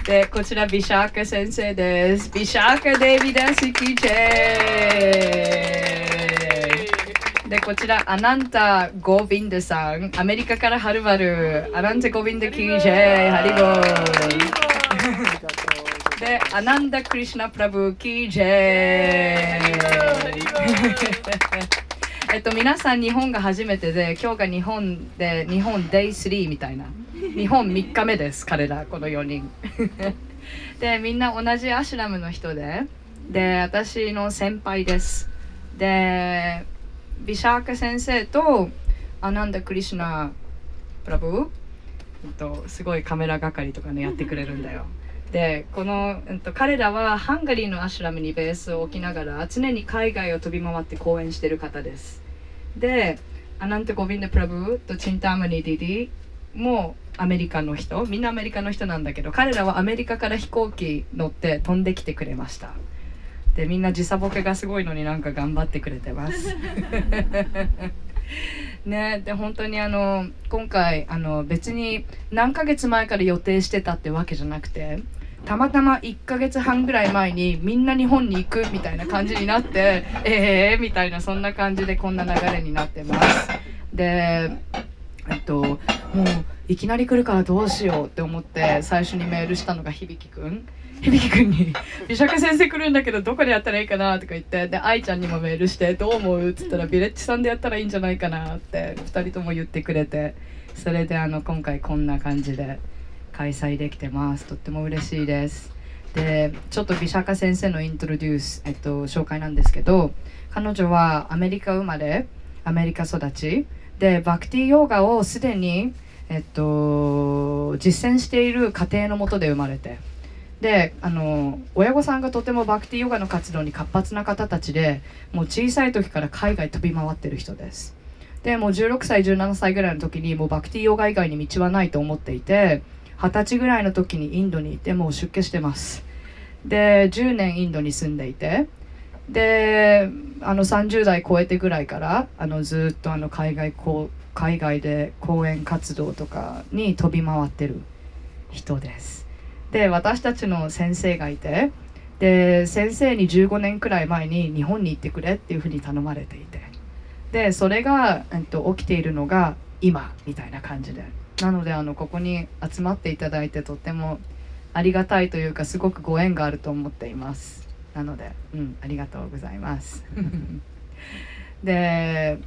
で、こちらビシャーカ先生です。ビシャーカデビダシキチェで、こちらアナンタ・ゴビンダさん、アメリカからはるばるアナンタ・ゴビンダキーチェハリボーで、アナンダ・クリシュナ・プラブキーチェ皆さん日本が初めてで、今日が日本デイ3みたいな、日本3日目です、彼らこの4人で、みんな同じアシュラムの人で、私の先輩です。で、ビシャーカ先生とアナンダ・クリシュナ・プラブすごいカメラ係とかねやってくれるんだよ。で、彼らはハンガリーのアシュラムにベースを置きながら常に海外を飛び回って講演している方です。で、アナンタ・ゴビンダ・プラブとチンターマニ・ディディもアメリカの人、みんなアメリカの人なんだけど、彼らはアメリカから飛行機乗って飛んできてくれました。で、みんな時差ボケがすごいのになんか頑張ってくれてますね。で、本当に今回別に何ヶ月前から予定してたってわけじゃなくて、たまたま1ヶ月半ぐらい前にみんな日本に行くみたいな感じになってみたいな、そんな感じでこんな流れになってます。で、もういきなり来るからどうしようって思って最初にメールしたのが響くんに美釈先生来るんだけどどこでやったらいいかなとか言って、で愛ちゃんにもメールしてどう思うって言ったらビレッジさんでやったらいいんじゃないかなって2人とも言ってくれて、それで今回こんな感じで開催できてます。とっても嬉しいです。で、ちょっとビシャカ先生のイントロデュース、紹介なんですけど、彼女はアメリカ生まれアメリカ育ちで、バクティヨガをすでに、実践している家庭の下で生まれて、で、親御さんがとてもバクティヨガの活動に活発な方たちで、もう小さい時から海外飛び回ってる人です。で、もう16歳17歳ぐらいの時にもうバクティヨガ以外に道はないと思っていて、20歳ぐらいの時にインドに行ってもう出家してます。で、10年インドに住んでいて、で、30代超えてぐらいからずっと海外で講演活動とかに飛び回ってる人です。で、私たちの先生がいて、で、先生に15年くらい前に日本に行ってくれっていうふうに頼まれていて、で、それが、起きているのが今みたいな感じで、なのでここに集まっていただいてとってもありがたいというか、すごくご縁があると思っています。なので、ありがとうございますで、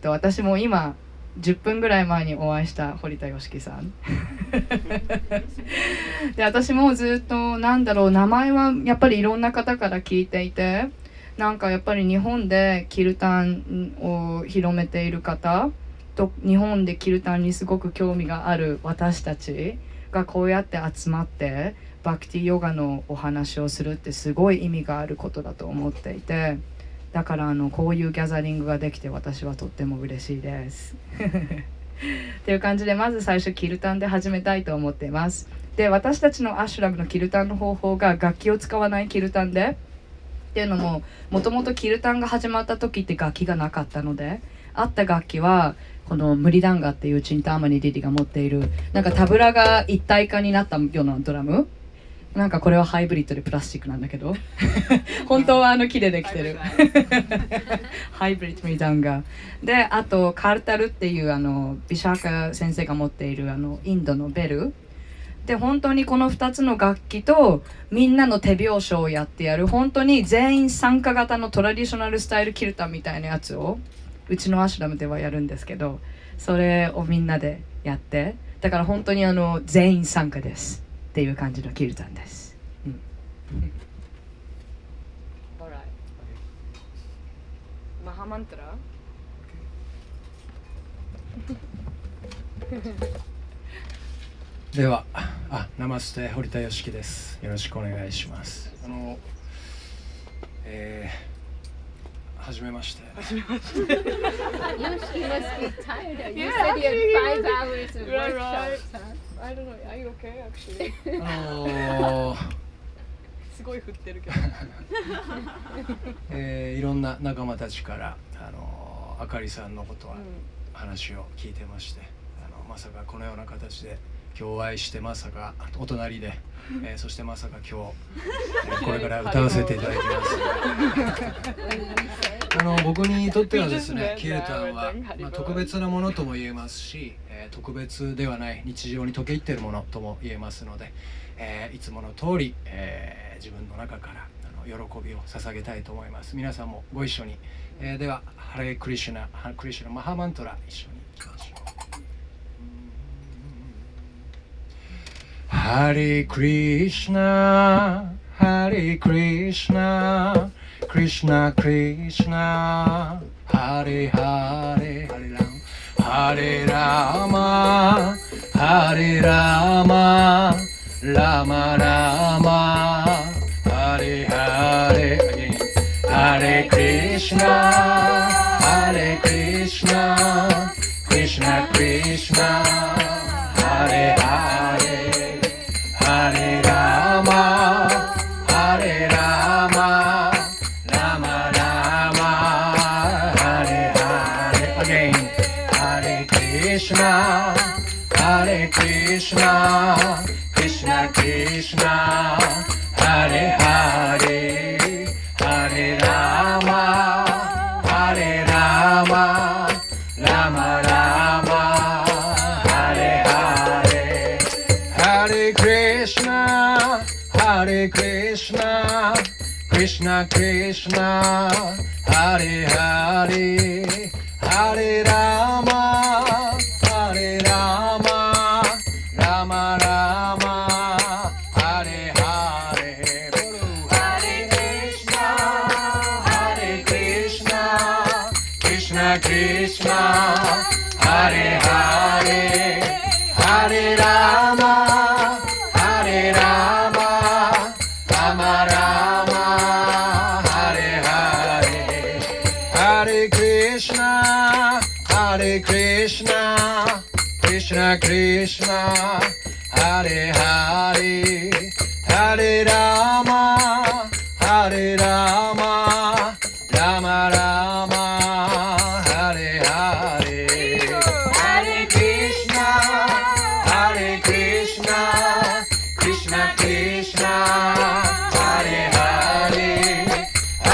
私も今10分ぐらい前にお会いした堀田芳樹さんで、私もずっと名前はやっぱりいろんな方から聞いていて、なんかやっぱり日本でキルタンを広めている方と、日本でキルタンにすごく興味がある私たちがこうやって集まってバクティヨガのお話をするってすごい意味があることだと思っていて、だからこういうギャザリングができて私はとっても嬉しいですっていう感じで、まず最初キルタンで始めたいと思っています。で、私たちのアシュラムのキルタンの方法が楽器を使わないキルタンで、っていうのも、もともとキルタンが始まった時って楽器がなかったので、あった楽器はこのムリダンガっていうチンターマニディディが持っているなんかタブラが一体化になったようなドラム、なんかこれはハイブリッドでプラスチックなんだけど本当は木でできてるハイブリッドムリダンガで、あとカルタルっていうビシャーカ先生が持っているインドのベルで、本当にこの2つの楽器とみんなの手拍子をやってやる、本当に全員参加型のトラディショナルスタイルキルタンみたいなやつをうちのアシュラムではやるんですけど、それをみんなでやって、だから本当に全員参加ですっていう感じのキルタンです。マハマントラでは、ナマステ、堀田芳樹です。よろしくお願いします。はじめまして。You must be tired. You said you had 5 hours of workshops, huh? I don't know. Are you okay, actually? すごい振ってるけど。いろんな仲間たちからあかりさんのことは話を聞いてまして、まさかこのような形で今日お会いしてまさかお隣で、そしてまさか今日、これから歌わせていただきます僕にとってはですね、キルタンは、特別なものとも言えますし、特別ではない日常に溶け入っているものとも言えますので、いつもの通り、自分の中から喜びを捧げたいと思います。皆さんもご一緒に、ではハレクリシュナ、ハレクリシュナマハマントラ一緒にいきましょう。ハレクリシュナハレクリシュナクリシュナクリシュナハレハレハレラマハレラマラマラマハレハレハレクリシュナハレクリシュナクリシュナクリシュナハレハレハレラマハレラマラマラマハレハレ again ハレクリシュナハレクリシュナクリシュナクリシュナハレハレハレラマハレラマラマラマハレハレハレクリシュナハレクリシュナクリシュナクリシュナハレハレハレラマハレラマラマラマハレハレハレクリシュナハレクリシュナクリシュナクリシュナハレハレハレラマハレラマラマラマハレハレハレクリシュナハレクリシュナクリシュナクリシュナハレハレハレラマハレラマラマラマハレハレハレクリシュナハレクリシュナクリシュナクリシュナハレハレ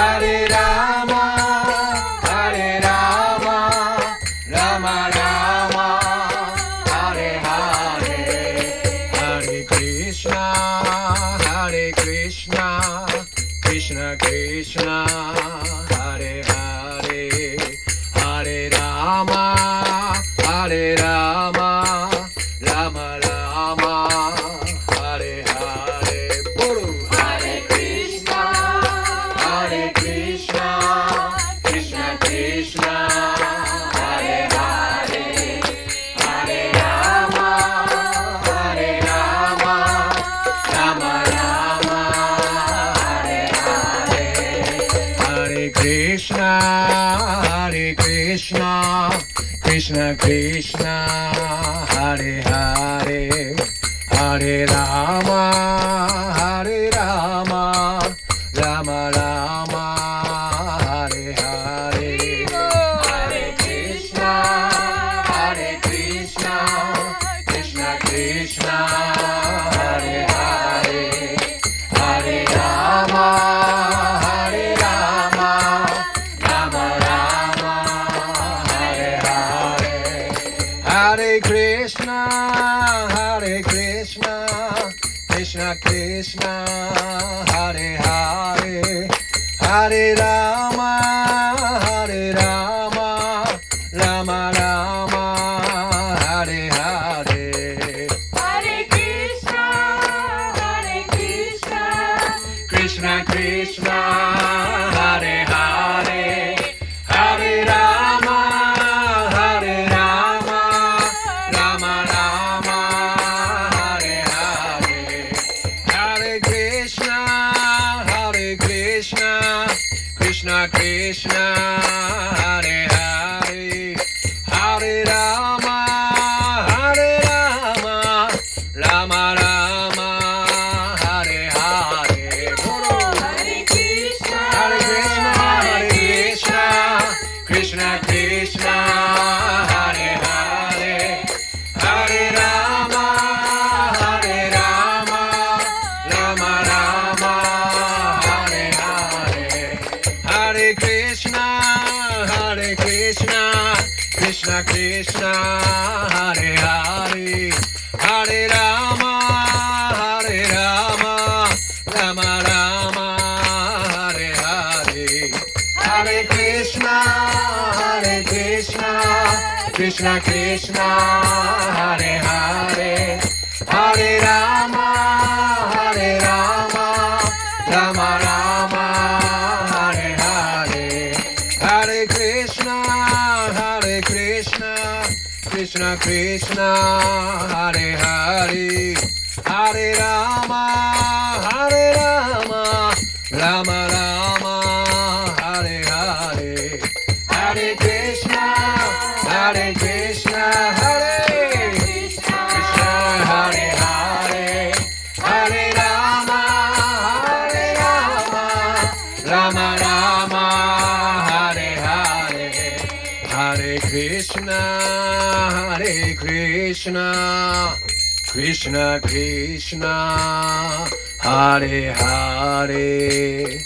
ハレラマハレラマラマラマハレハレハレクリシュナハレクリシュナクリシュナクリシュナハレハレハレラマハレラマラマラマハレハレボルハレクリシュナハレクリシュナクリシュナクリシュナハレハレハレラマハレラマラマラマハレハレハレクリシュナハレクリシュナクリシュナクリシュナハレハレハレラマハレラマラマラマハレハレハレクリシュナハレクリシュナクリシュナクリシュナハレハレハレラマハレラマラマラマハレハレハレクリシュナハレクリシュナクリシュナクリシュナハレハレハレラマハレラマラマラマハレハレハレクリシュナハレクリシュナクリシュナクリシュナハレハレハレラマハレラマラマラマハレハレハレクリシュナハレクリシュナクリシュナクリシュナハレハレハレラマハレラマラマラマハレハレボロハレクリシュナハレクリシュナハレクリシュナクリシュナクリシュナハレハレハレラマ Krishna Krishna Hare Hare Hare Rama Hare Rama Rama Rama Hare Hare Hare Krishna Krishna Krishna Hare Hare Hare Rama Rama Rama Hare Hare Hare Krishna Krishna Krishna Hare Hare Hare Rama Rama Rama Hare Hare Hare Krishna Hare Krishna Hare Hare Hare Rama Rama Rama Hare Hare Hare Krishna Krishna Krishna Hare Hare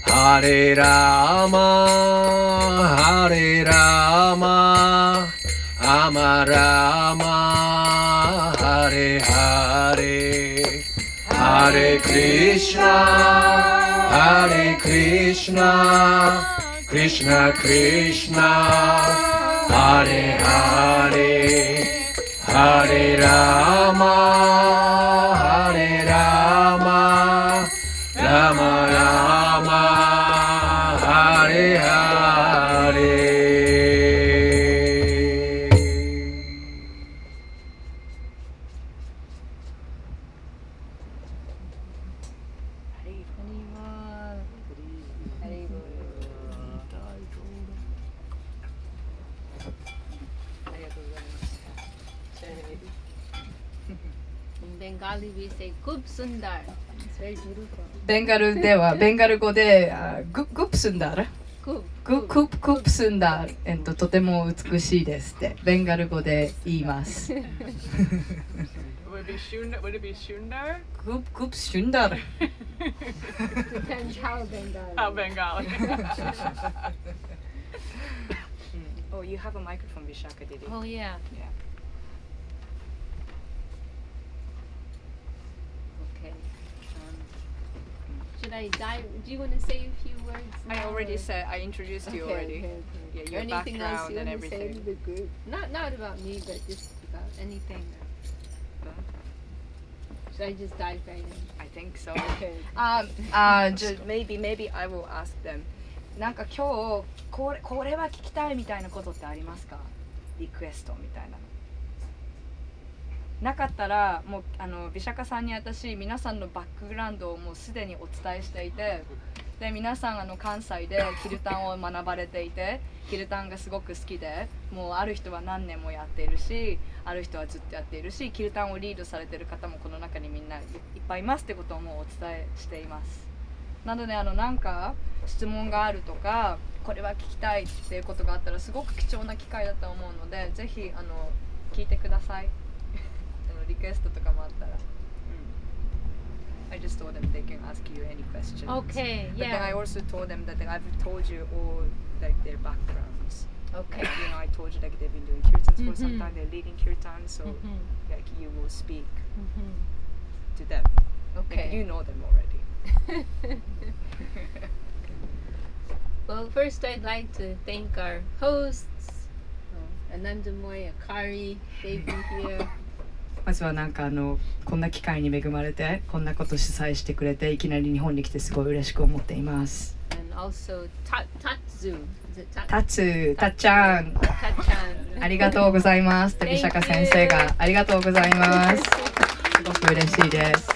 Hare Rama Rama Rama Hare Hare Hare Krishna Krishna Krishna Hare Hare Hare Rama Rama Rama Hare Hare In Bengali we say Kub Sundar. It's very beautiful. ベンガルではベンガル語でグプスンダーグプスンダー、とても美しいですってベンガル語で言います。Would it be Shundar? グプスンダー。Depends how Bengali. How Bengali. Oh, you have a microphone, Vishaka, did you? Oh yeah. Yeah. Okay. Should I dive? Do you want to say a few words? I now, already or- said, I introduced you Okay, already. okay, Yeah, okay. your Anything else background you and want to say everything. to the group? Not about me, but just about anything. Should I just dive right in? I think so. Okay. Maybe I will ask them. なんか今日これは聞きたいみたいなことってありますか？リクエストみたいなの。なかったらもうビシャカさんに私皆さんのバックグラウンドをもうすでにお伝えしていて、で皆さん関西でキルタンを学ばれていて、キルタンがすごく好きで、もうある人は何年もやっているし、ある人はずっとやっているし、キルタンをリードされている方もこの中にみんないっぱいいますってことをもうお伝えしています。なのでなんか質問があるとかこれは聞きたいっていうことがあったらすごく貴重な機会だと思うので、ぜひ聞いてください。リクエストとかもあったら。I just told them they can ask you any questions. Okay, But then I yeah. also told them that I've told you all like their backgrounds. Okay. Like, I told you like they've been doing kirtans for some Mhm. time. They're leading kirtans, so Mhm. like you will speak Mhm. to them. Like, Okay. you know them already. Well, first I'd like to thank our hosts, Anandamayi, Akari, Devi here. まずはなんかこんな機会に恵まれてこんなこと主催してくれていきなり日本に来てすごい嬉しく思っています。And also Tatsu. Is it たっちゃん Tatchan. ありがとうございます。ビシャカ先生がありがとうございます。すごく嬉しいです。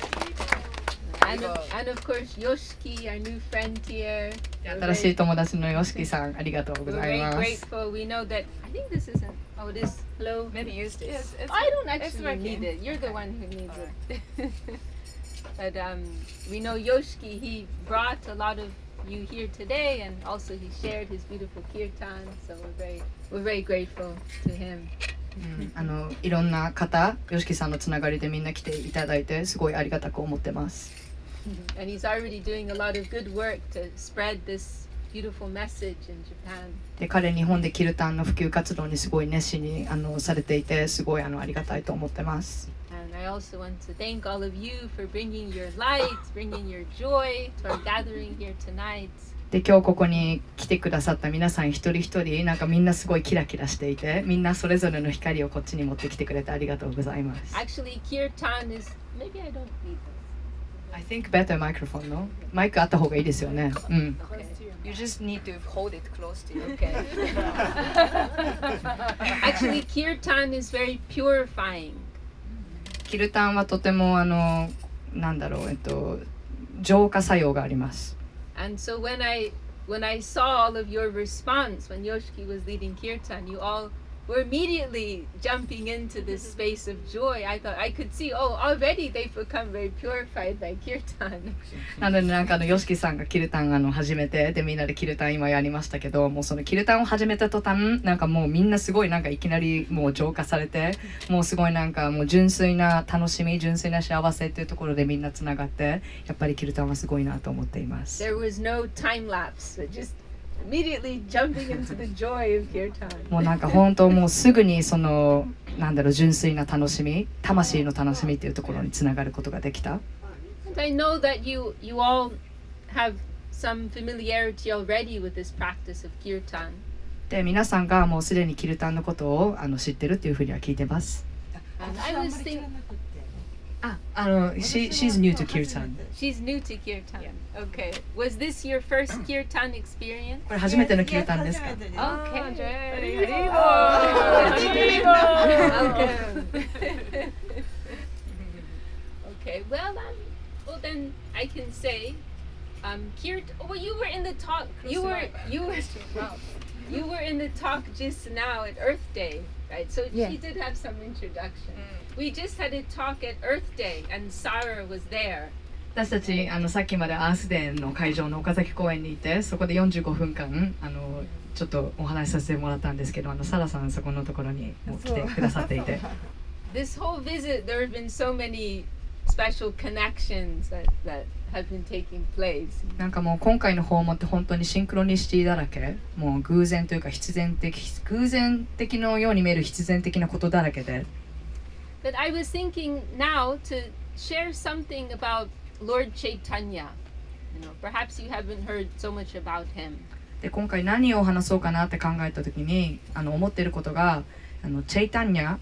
And of course Yoshiki, our new friend here. 新しい友達のヨシキさんありがとうご We're ざい very ます。 grateful. We know that I think this isn't. Oh, it is. Hello. Maybe use this. Yes, it's, I don't it's actually working. need it. You're the one who needs it. But we know Yoshiki. He brought a lot of you here today, and also he shared his beautiful kirtan. So we're very grateful to him. いろんな方、ヨシキさんのつながりでみんな来ていただいてすごいありがたく思ってます。And he's already doing a lot of good work to spread this beautiful message in Japan. で彼日本でキルタンの普及活動にすごい熱心にされていてすごいありがたいと思ってます。And I also want to thank all of you for bringing your light, bringing your joy to our gathering here tonight. で今日ここに来てくださった皆さん一人一人なんかみんなすごいキラキラしていてみんなそれぞれの光をこっちに持ってきてくれてありがとうございます。 Actually, Kirtan is maybe I don't need I think better microphone のマイクあった方がいいですよね。うん。this. Okay. You just need to hold it close to you, okay? Actually, Kirtan is very purifying. キルタンはとてもなんだろう浄化作用があります。And so when I saw all of your response when Yoshiki was leading Kirtan, you all were immediately jumping into this space of joy. I thought I could see, oh, already they've become very purified by Kirtan. なのでなんかヨシキさんがキルタン始めてでみんなでキルタン今やりましたけどもうそのキルタンを始めた途端なんかもうみんなすごいなんかいきなりもう浄化されてもうすごいなんかもう純粋な楽しみ純粋な幸せっていうところでみんなつながってやっぱりキルタンはすごいなと思っています。 There was no time lapse, but just immediately jumping into the joy of Kirtan. もうなんか本当もうすぐにそのなんだろう純粋な楽しみ魂の楽しみっていうところにつながることができた。 And I know that you all have some familiarity already with this practice of Kirtan. で皆さんがもうすでにキルタンのことを知ってるっていうふうには聞いてます。 And I was thinking, She's new to Kirtan. she's new to Kirtan. Okay. Was this your first Kirtan experience? これ初めてのキルタンですか？ Okay. Welcome. Okay. Well, then I can say, Kirtan. Well, you were in the talk. You were in the talk just now at Earth Day, right? So she did have some introduction. We just had a talk at Earth Day, and Sarah was there. 私たちさっきまでアースデーの会場の岡崎公園にいてそこで45分間ちょっとお話しさせてもらったんですけどサラさんそこのところにもう来てくださっていて This whole visit, there have been so many special connections that have been taking place. なんかもう今回の訪問って本当にシンクロニシティだらけもう偶然というか偶然的のように見える必然的なことだらけで But I was thinking now to share something about Lord Chaitanya. Perhaps you haven't heard so much about him. で今回何を話そうかなって考えた時に思っていることがチェイタンニャ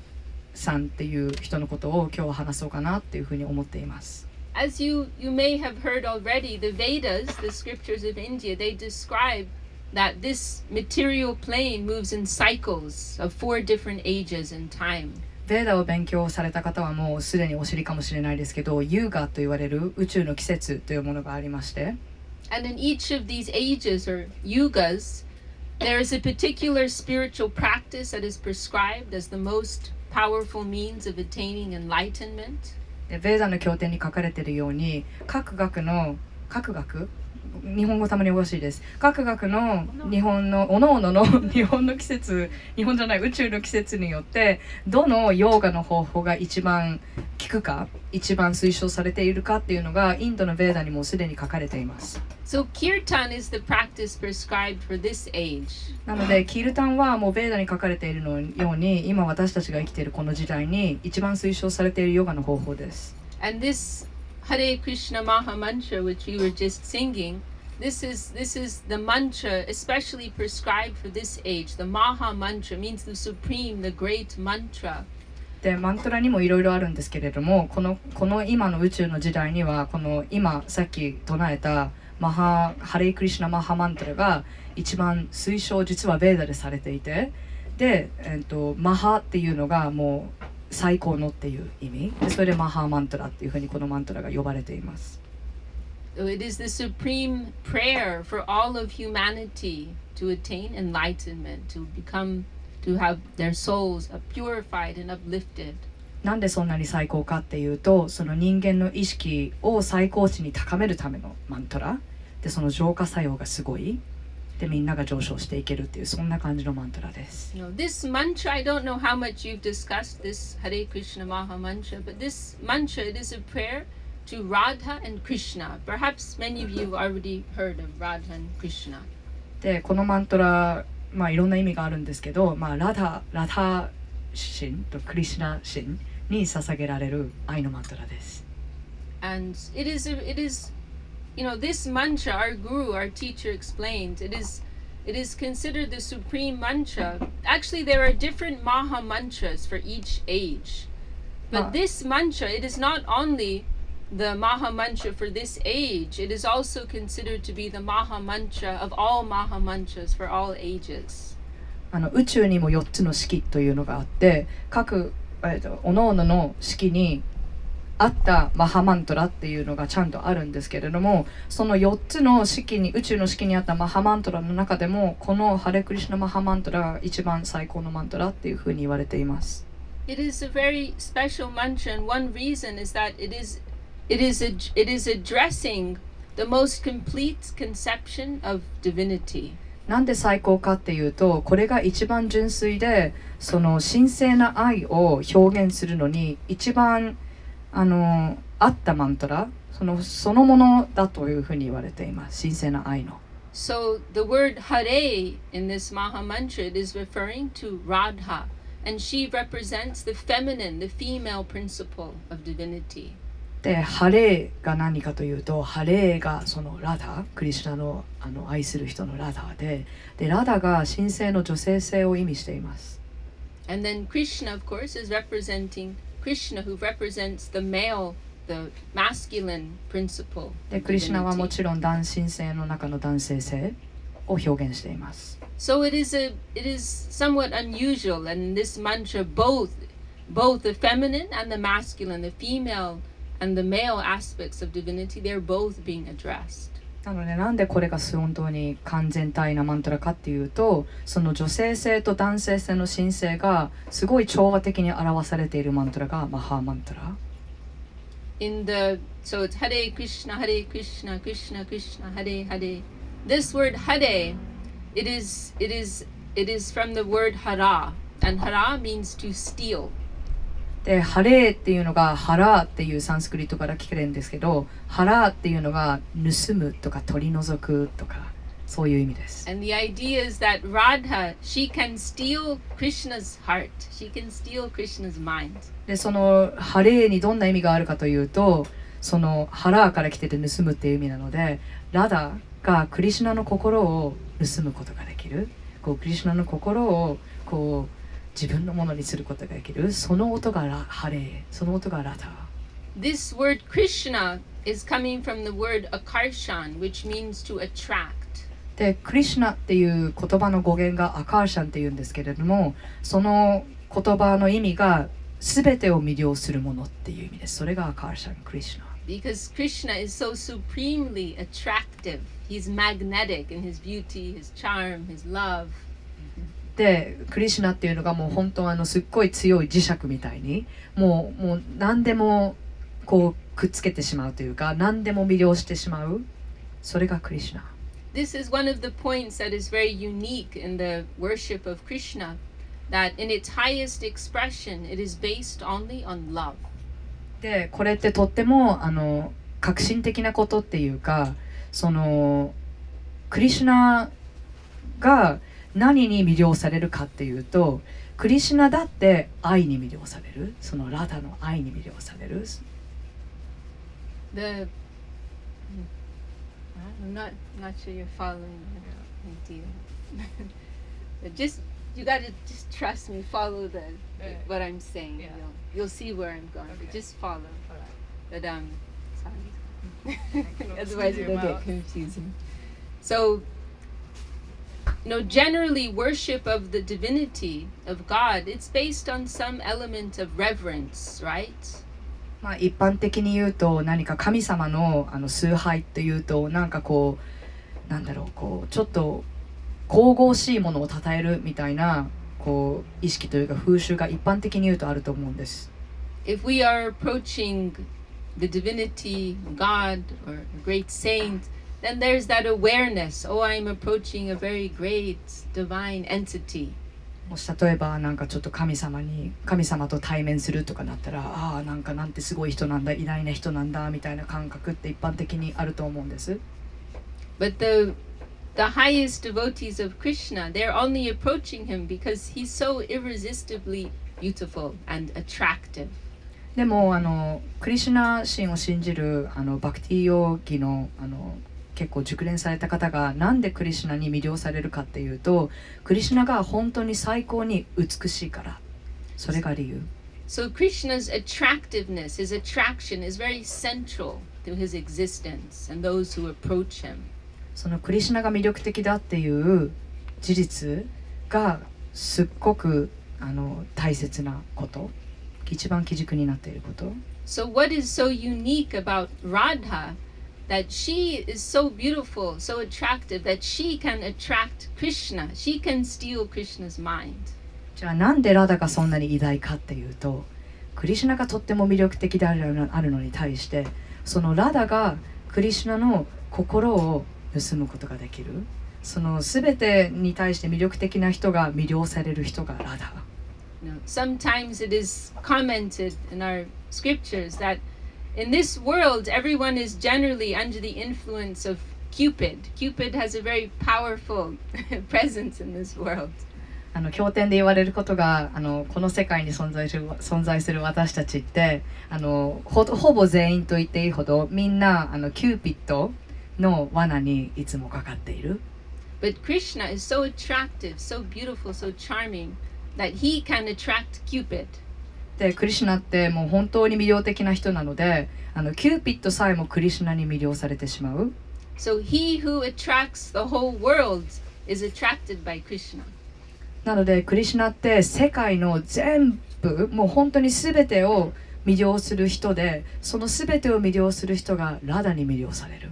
さんっていう人のことを今日は話そうかなっていうふうに思っています。 As you may have heard already, the Vedas, the scriptures of India, they describe that this material plane moves in cycles of 4 different ages in time. ベーダを勉強された方はもうすでにお知りかもしれないですけどユーガと言われる宇宙の季節というものがありまして And in each of these ages or yugas, there is a particular spiritual practice that is prescribed as the most powerful means of attaining enlightenment. でベーダの経典に書かれているように各学日本語たまにおかしいです。各学の日本の各々の日本の季節日本じゃない宇宙の季節によってどのヨーガの方法が一番効くか一番推奨されているかっていうのがインドのベーダにもすでに書かれています。 So Kirtan is the practice prescribed for this age. なのでキルタンはもうベーダに書かれているのように今私たちが生きているこの時代に一番推奨されているヨガの方法です。 And this Hare Krishna mahamantra which we were just singing, this is the mantra especially prescribed for this age. The mahamantra means the supreme, the great mantra. でマントラにもいろいろあるんですけれどもこの今の宇宙の時代にはこの今さっき唱えたハレイクリシュナマハマントラが一番推奨実はベーダでされていてで、マハっていうのがもう最高のっていう意味でそれでマハマントラっていうふうにこのマントラが呼ばれています。 It is the supreme prayer for all of humanity to attain enlightenment, to have their souls purified and uplifted. なんでそんなに最高かっていうとその人間の意識を最高値に高めるためのマントラでその浄化作用がすごいでみんなが上昇していけるっていうそんな感じのマントラです。 This mantra, I don't know how much you've discussed this Hare Krishna Maha mantra, but this mantra, it is a prayer to Radha and Krishna. Perhaps many of you already heard of Radha and Krishna. でこのマントラ、いろんな意味があるんですけど、ラダ神とクリシュナ神に捧げられる愛のマントラです。And it is, this mantra, our guru, our teacher explained, it is considered the supreme mantra. Actually, there are different Maha mantras for each age. But this mantra, it is not only the Maha mantra for this age, it is also considered to be the Maha mantra of all Maha mantras for all ages. 宇宙にも4つの式というのがあって、各各々の式にあったマハマントラっていうのがちゃんとあるんですけれども、その4つの式に、宇宙の式にあったマハマントラの中でも、このハレクリシュナマハマントラが一番最高のマントラっていうふうに言われています。It is a very special mantra, and one reason is that it is addressing the most complete conception of divinity. なんで最高かっていうと、これが一番純粋で、その神聖な愛を表現するのに一番合ったマントラ、そのものだというふうに言われています。神聖な愛の。So the word Hare in this Maha mantra, it is referring to Radha, and she represents the feminine, the female principle of divinity. で、ハレーが何かというと、ハレーがそのラダ、クリシュナの愛する人のラダで、ラダが神聖の女性性を意味しています。And then Krishna, of course, is representing Krishna, who represents the male, the masculine principle. で、クリシュナはもちろん男神性の中の男性性を表現しています。So it is somewhat unusual, and in this mantra, both the feminine and the masculine, the female and the male aspects of divinity, they're both being addressed. なので、なんでこれが本当に完全体なマントラかっていうと、その女性性と男性性の神性がすごい調和的に表されているマントラがマハマントラ。So it's Hare Krishna, Hare Krishna, Krishna Krishna, Hare Hare. This word Hare, it is from the word Hara, and Hara means to steal. で、ハレーっていうのがハラーっていうサンスクリットから来てるんですけど、ハラーっていうのが盗むとか取り除くとかそういう意味です。And the idea is that Radha, she can steal Krishna's heart. She can steal Krishna's mind. で、そのハレーにどんな意味があるかというと、そのハラーから来てて盗むっていう意味なので、ラダがクリシュナの心を盗むことができる。クリシュナの心を自分のものにすることができる。その音がハレー、その音がラダ。This word Krishna is coming from the word akarshan, which means to attract. で、クリシュナっていう言葉の語源がアカーシャンっていうんですけれども、その言葉の意味が全てを魅了するものっていう意味です。それがアカーシャン、クリシュナ。Because Krishna is so supremely attractive. He's magnetic in his beauty, his charm, his love. で、クリシュナっていうのがもう本当すっごい強い磁石みたいにもう何でもくっつけてしまうというか、何でも魅了してしまう。それがクリシュナ。This is one of the points that is very unique in the worship of Krishna, that in its highest expression, it is based only on love. で、これってとっても革新的なことっていうか、そのクリシュナが何に魅了されるかっていうと、クリシュナだって愛に魅了される。そのラダの愛に魅了される。I'm not sure you're following the idea. You gotta just trust me. Follow what I'm saying. Yeah. You'll see where I'm going. Okay. But just follow. Alright. But sorry. Otherwise it'll get confusing. So, generally worship of the divinity of God, it's based on some element of reverence, right? 一般的に言うと、何か神様の崇拝っていうと、なんかなんだろう、ちょっと神々しいものを称えるみたいな意識というか風習が一般的に言うとあると思うんです。If we are approaching the divinity, God, or a great saint, then there's that awareness, oh, I'm approaching a very great divine entity. もし例えばなんかちょっと神様と対面するとかなったら、なんてすごい人なんだ、偉大な人なんだみたいな感覚って一般的にあると思うんです。But the the highest devotees of Krishna, they're only approaching him because he's so irresistibly beautiful and attractive. でもクリシュナ神を信じるバクティヨギの結構熟練された方がなんでクリシュナに魅了されるかっていうと、クリシュナが本当に最高に美しいから。それが理由。So Krishna's attractiveness, his attraction is very central to his existence and those who approach him. そのクリシュナが魅力的だっていう事実がすっごく大切なこと、一番基軸になっていること。So what is so unique about Radha that she is so beautiful, so attractive that she can attract Krishna, she can steal Krishna's mind? じゃあなんでラダがそんなに偉大かっていうと、クリシュナがとっても魅力的であるのに対して、そのラダがクリシュナの心を盗むことができる。その全てに対して魅力的な人が魅了される人がラダ。Sometimes it is commented in our scriptures that in this world everyone is generally under the influence of Cupid. Cupid has a very powerful presence in this world. 経典で言われることがこの世界に存在する私たちってほぼ全員と言っていいほどみんなキューピッドの罠にいつもかかっている。But Krishna is so attractive, so beautiful, so charming that he can attract Cupid. でクリシュナってもう本当に魅了的な人なのでキューピッドさえもクリシュナに魅了されてしまう。So he who attracts the whole world is attracted by Krishna. なのでクリシュナって世界の全部もう本当に全てを魅了する人で、その全てを魅了する人がラダに魅了される。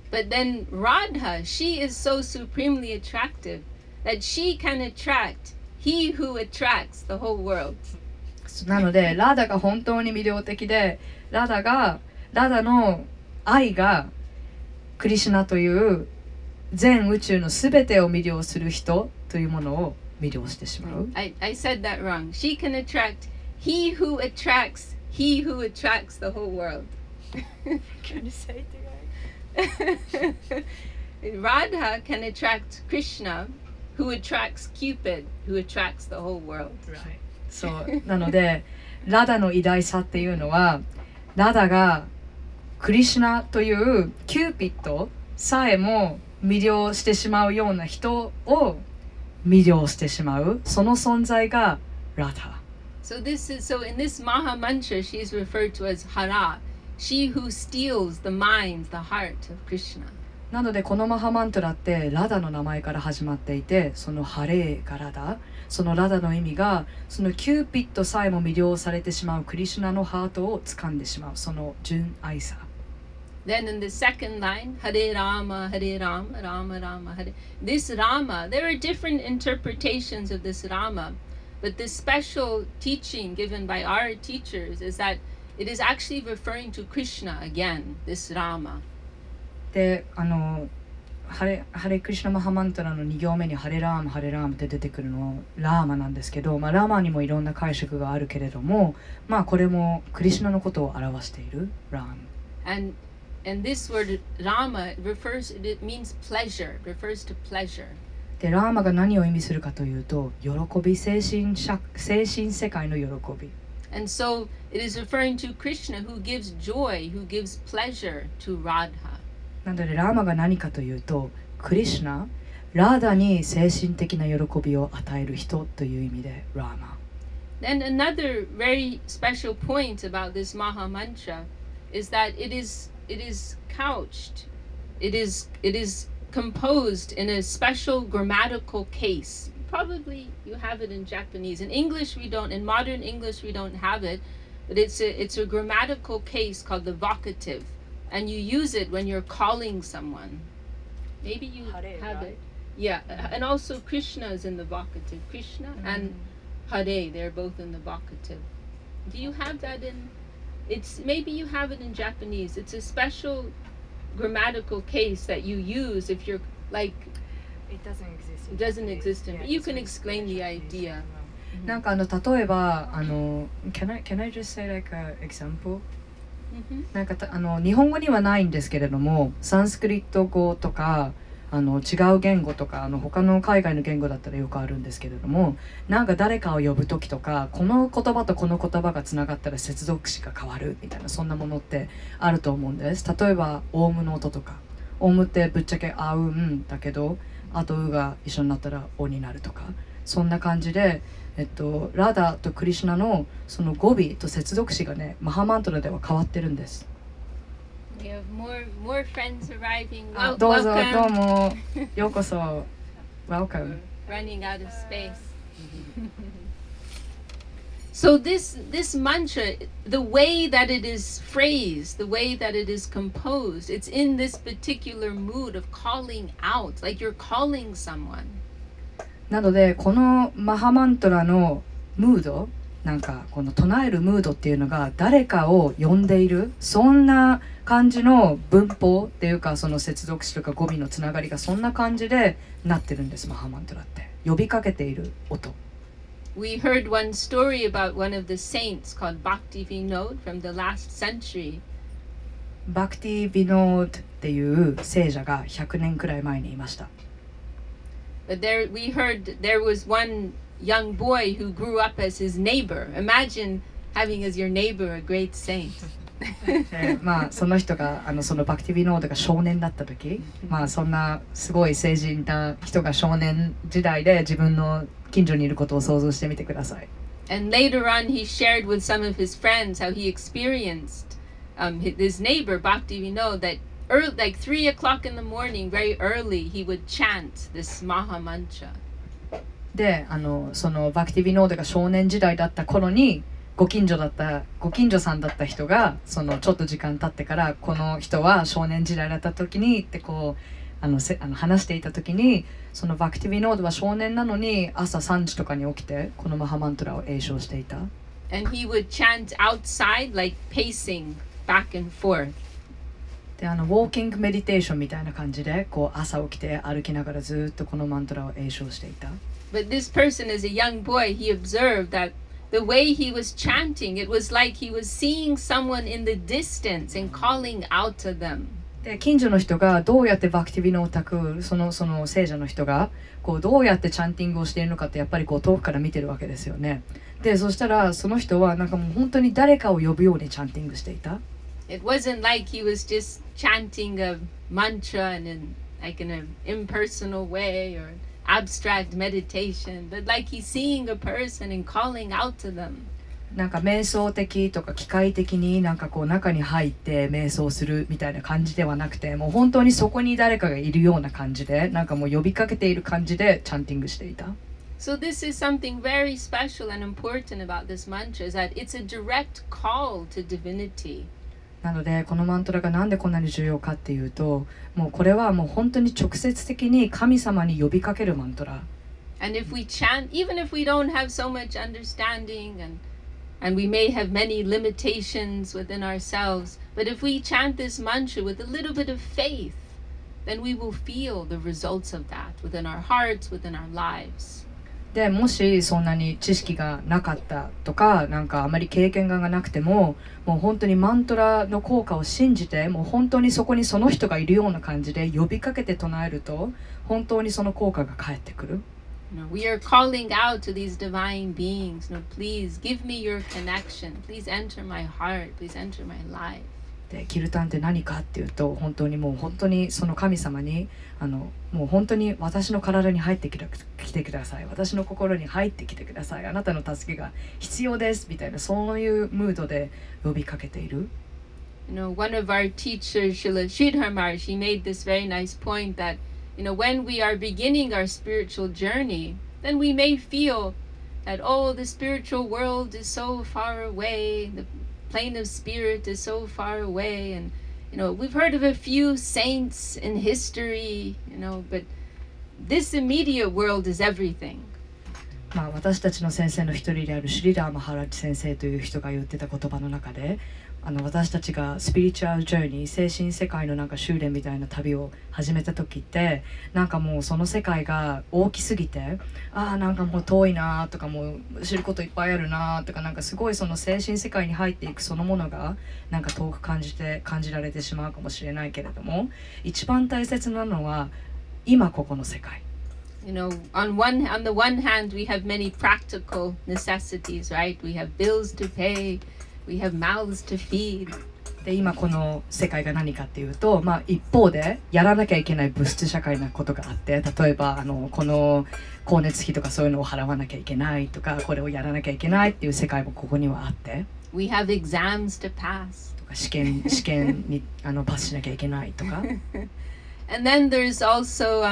But then Radha, she is so supremely attractive that she can attract he who attracts the whole world. なのでラダが本当に魅了的で、ラダの愛がクリシュナという全宇宙の全てを魅了する人というものを魅了してしまう。I said that wrong. She can attract he who attracts the whole world. Can you say it again? Radha can attract Krishna, who attracts Cupid, who attracts the whole world. そうなのでラダの偉大さっていうのは、ラダがクリシュナというキューピッドさえも魅了してしまうような人を魅了してしまう、その存在がラダ。So in this mahamantra she is referred to as Hara, she who steals the mind, the heart of Krishna. なのでこのマハマントラってラダの名前から始まっていて、そのハレーがラダ、そのラダの意味がそのキューピッドさえも魅了されてしまうクリシュナのハートを掴んでしまう、その純愛さ。Then in the second line, Hare Rama, Hare Rama, Rama Rama, Hare. This Rama, there are different interpretations of this Rama, but the special teaching given by our teachers is that it is actually referring to Krishna again, this Rama. でハレクリシュナマハマントラの2行目にハレラーマって出てくるのラーマなんですけど、ラーマにもいろんな解釈があるけれども、これもクリシュナのことを表しているラーマ。And this word Rama it means pleasure, refers to pleasure. でラーマが何を意味するかというと、喜び、精神世界の喜び。And so it is referring to Krishna who gives joy, who gives pleasure to Radha. なのでラーマが何かというと、クリシュナ、ラーダに精神的な喜びを与える人という意味でラーマ。Then another very special point about this Maha Mantra is that it is couched, it is composed in a special grammatical case. Probably you have it in Japanese. In English we don't, in modern English we don't have it, but it's a grammatical case called the vocative, and you use it when you're calling someone. Maybe you Hare, have right? it. Yeah, and also Krishna is in the vocative. Krishna and Hare, they're both in the vocative. Do you have that in? It's maybe you have it in Japanese. It's a special grammatical case that you use if you're like. It doesn't exist. It doesn't exist in. But you can explain the idea. なんか例えばcan I just say like an example? なんか日本語にはないんですけれども、サンスクリット語とか違う言語とか他の海外の言語だったらよくあるんですけれども、なんか誰かを呼ぶ時とか、この言葉とこの言葉がつながったら接続詞が変わるみたいな、そんなものってあると思うんです。例えばオウムの音とか、オウムってぶっちゃけあうんだけど、あとうが一緒になったらおになるとか、そんな感じで、ラダとクリシュナのその語尾と接続詞がね、マハマントラでは変わってるんです。We have more friends arriving. どうぞ Welcome. どうもようこそ Welcome. Running out of space. So this mantra, the way that it is phrased, the way that it is composed, it's in this particular mood of calling out, like you're calling someone. なのでこのマハマントラのムード、なんかこの唱えるムードっていうのが誰かを呼んでいる、そんな感じの文法っていうか、その接続詞とか語尾のつながりがそんな感じでなってるんです。マハマントラって呼びかけている音。We heard one story about one of the saints called Bhakti from the last century. バクティ・ヴィノードっていう聖者が100年くらい前にいました。But we heard there was one young boy who grew up as his neighbor. Imagine having as your neighbor a great saint. まあその人がそのバクティ・ヴィノードが少年だった時、まあそんなすごい成人な人が少年時代で自分の近所にいることを想像してみてください。And later on he shared with some of his friends how he experienced his neighbor Bhakti Vinod that like 3 o'clock in the morning, very early, he would chant this mahamantra. で、そのバクティ・ヴィノードが少年時代だった頃にご近所さんだった人がそのちょっと時間経ってから、この人は少年時代だった時にってこう話していた時に、そのバクティ・ヴィノードは少年なのに朝3時とかに起きてこのマハマントラを詠唱していた。And he would chant outside, like pacing back and forth. でウォーキングメディテーションみたいな感じでこう朝起きて歩きながらずっとこのマントラを詠唱していた。But this person, as a young boy, he observed that the way he was chanting, it was like he was seeing someone in the distance and calling out to them. で近所の人がどうやってバクティビのオタク、その聖者の人がこうどうやってチャンティングをしているのかってやっぱりこう遠くから見てるわけですよね。でそしたらその人はなんかもう本当に誰かを呼ぶようにチャンティングしていた。It wasn't like he was just chanting a mantra in an impersonal way or abstract meditation, but like he's seeing a person and calling out to them. なんか瞑想的とか機械的になんかこう中に入って瞑想するみたいな感じではなくて、もう本当にそこに誰かがいるような感じで、なんかもう呼びかけている感じでチャンティングしていた。So this is something very special and important about this mantra, is that it's a direct call to divinity. なのでこのマントラがなんでこんなに重要かっていうと、もうこれはもう本当に直接的に神様に呼びかけるマントラ。And if we chant, even if we don't have so much understanding and we may have many limitations within ourselves, but if we chant this mantra with a little bit of faith, then we will feel the results of that within our hearts, within our lives. でもしそんなに知識がなかったとか、なんかあまり経験がなくても、もう本当にマントラの効果を信じて、もう本当にそこにその人がいるような感じで呼びかけて唱えると、本当にその効果が返ってくる。We are calling out to these divine beings, please give me your connection, please enter my heart, please enter my life. でキルタンって何かっていうと、本当にその神様にもう本当に私の体に入ってきてください、私の心に入ってきてください、あなたの助けが必要ですみたいな、そういうムードで呼びかけている。One of our teachers, Srila Sridhar Maharaj, he made this very nice point that when we are beginning our spiritual journey, then we may feel that, oh, the spiritual world is so far away, the plane of spirit is so far away, and we've heard of a few saints in history, but this immediate world is everything. 私たちの先生の一人であるシリダー・マハラッジ先生という人が言ってた言葉の中で、私たちがスピリチュアルジャーニー、精神世界のなんか修練みたいな旅を始めた時って、なんかもうその世界が大きすぎて、なんかもう遠いなとか、もう知ることいっぱいあるなとか、なんかすごいその精神世界に入っていくそのものがなんか遠く感じられてしまうかもしれないけれども、一番大切なのは今ここの世界。You know, on the one hand, we have many practical necessities, right? We have bills to pay, we have mouths to feed. で今この世界が何かっていうと、一方でやらなきゃいけない物質社会なことがあって、例えばこの光熱費とかそういうのを払わなきゃいけないとか、これをやらなきゃいけないっていう世界もここにはあって、We have exams to pass. とか試験にパスしなきゃいけないとか。And then there's also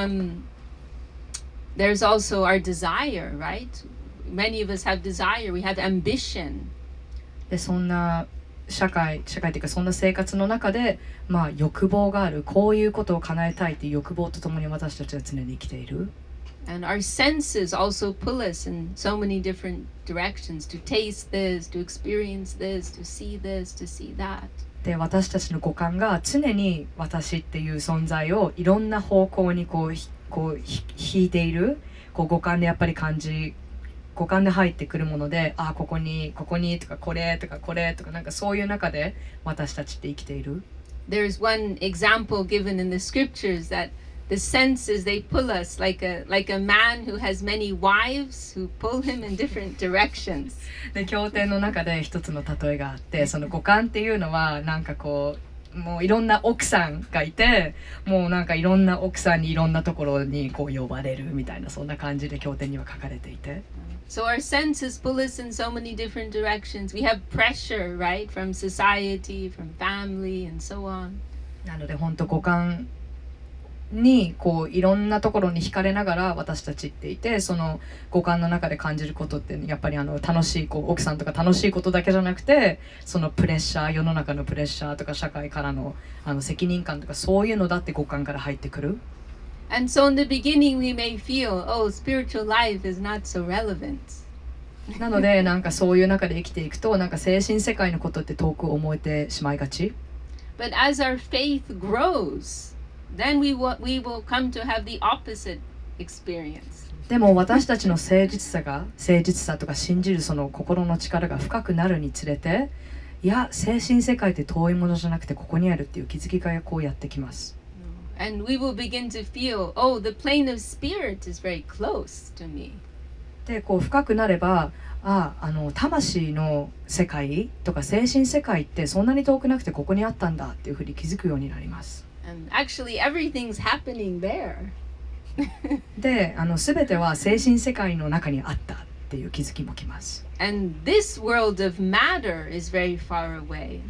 our desire, right? Many of us have desire. We have ambition. でそんな社会っていうかそんな生活の中で欲望がある、こういうことを叶えたいっていう欲望とともに私たちは常に生きている。And our senses also pull us in so many different directions to taste this, to experience this, to see this, to see that. で私たちの五感が常に私っていう存在をいろんな方向にこう引いている。五感でやっぱり五感で入ってくるもので、ここにとかこれとかこれとか、なんかそういう中で私たちって生きている。There's one example given in the scriptures that the senses, they pull us like a man who has many wives who pull him in different directions. で経典の中で一つの例えがあって、その五感っていうのはなんかこうもういろんな奥さんがいて、もうなんかいろんな奥さんにいろんなところにこう呼ばれるみたいな、そんな感じで経典には書かれていて。So our senses pull us in so many different directions. We have pressure, right, from society, from family, and so on. なので本当五感にこういろんなところに惹かれながら私たちっていて、その五感の中で感じることってやっぱり楽しい奥さんとか楽しいことだけじゃなくて、そのプレッシャー、世の中のプレッシャーとか社会からの責任感とかそういうのだって五感から入ってくる。And so in the beginning we may feel, oh, spiritual life is not so relevant. なのでなんかそういう中で生きていくと、なんか精神世界のことって遠く思えてしまいがち。But as our faith grows, then we will come to have the opposite experience. でも私たちの誠実さとか信じるその心の力が深くなるにつれて、いや精神世界って遠いものじゃなくてここにあるっていう気づきがこうやってきます。And we will begin to feel, oh, the plane of spirit is very close to me. でこう深くなれば、魂の世界とか精神世界ってそんなに遠くなくてここにあったんだっていうふうに気づくようになります。And actually everything's happening there. で全ては精神世界の中にあったっていう気づきもきます。And this world of matter is very far away.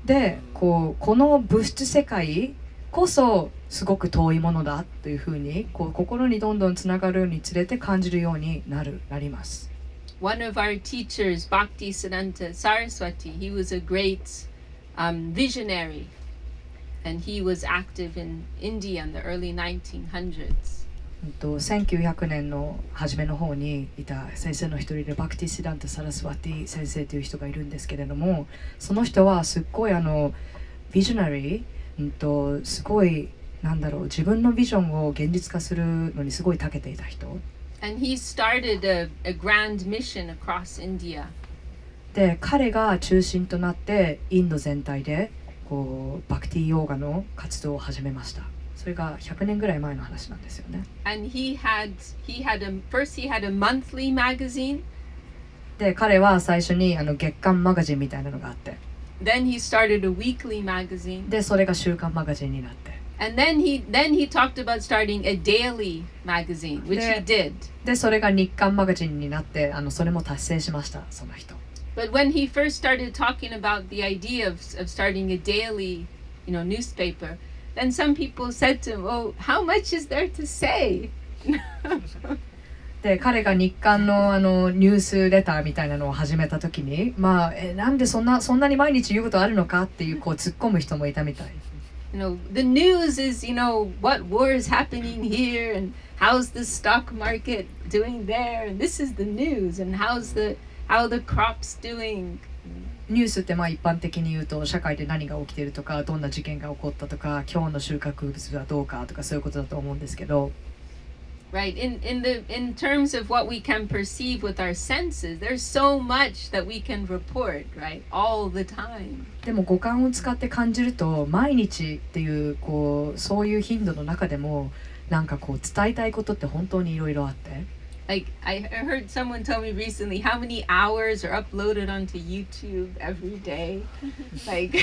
でこの物質世界こそすごく遠いものだというふうに心にどんどんつながるにつれて感じるようになります。One of our teachers, Bhakti Saraswati, he was a great visionary, and he was active in India in the early 1900s. 1900年の初めの方にいた先生の一人でバクティシダンタ・サラスワティ先生という人がいるんですけれども、その人はすっごいビジョナリー、すごい自分のビジョンを現実化するのにすごい長けていた人。And he started a grand mission across India. で彼が中心となってインド全体でバクティヨガの活動を始めました。それが100年ぐらい前の話なんですよね。And he had a monthly magazine. で彼は最初に月刊マガジンみたいなのがあって、Then he started a weekly magazine. でそれが週刊マガジンになって、And then he talked about starting a daily magazine, which he did. でそれが日刊マガジンになって、それも達成しました、その人。But when he first started talking about the idea of starting a daily, newspaper, then some people said to him, "Oh, how much is there to say?" で彼が日刊のニュースレターみたいなのを始めた時に、なんでそんなに毎日言うことあるのかっていう突っ込む人もいたみたい。The news is, what war is happening here, and how's the stock market doing there, and this is the news, and how the crops doing. ニュースって一般的に言うと社会で何が起きているとか、どんな事件が起こったとか、今日の収穫物はどうかとかそういうことだと思うんですけど。Right, in terms of what we can perceive with our senses, there's so much that we can report, right, all the time. でも五感を使って感じると毎日っていうそういう頻度の中でもなんかこう伝えたいことって本当にいろいろあって。Like I heard someone tell me recently how many hours are uploaded onto YouTube every day. Like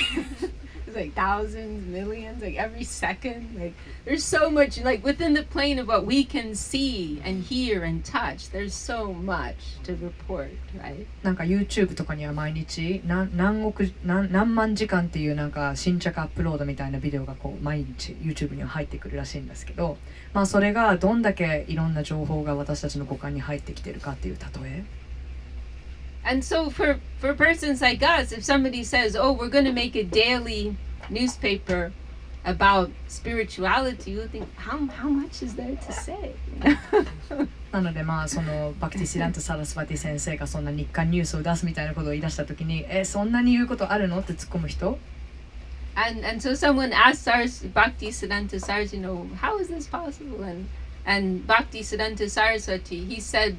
it's like thousands, millions, like every second. Like there's so much, like within the plane of what we can see and hear and touch, there's so much to report, right? なんか YouTube とかには毎日何万時間っていうなんか新着アップロードみたいなビデオがこう毎日 YouTube には入ってくるらしいんですけど、まあそれがどんだけいろんな情報が私たちの五感に入ってきてるかっていう例え。And so for persons like us, if somebody says, "Oh, we're going to make a daily newspaper about spirituality," you'll think, how much is there to say? なのでまあそのバクティシラント・サラスバティ先生がそんな日刊ニュースを出すみたいなことを言い出したときに、そんなに言うことあるのって突っ込む人。And so someone asked Bhakti Siddhanta Saraswati, how is this possible? And Bhakti Siddhanta Saraswati, he said,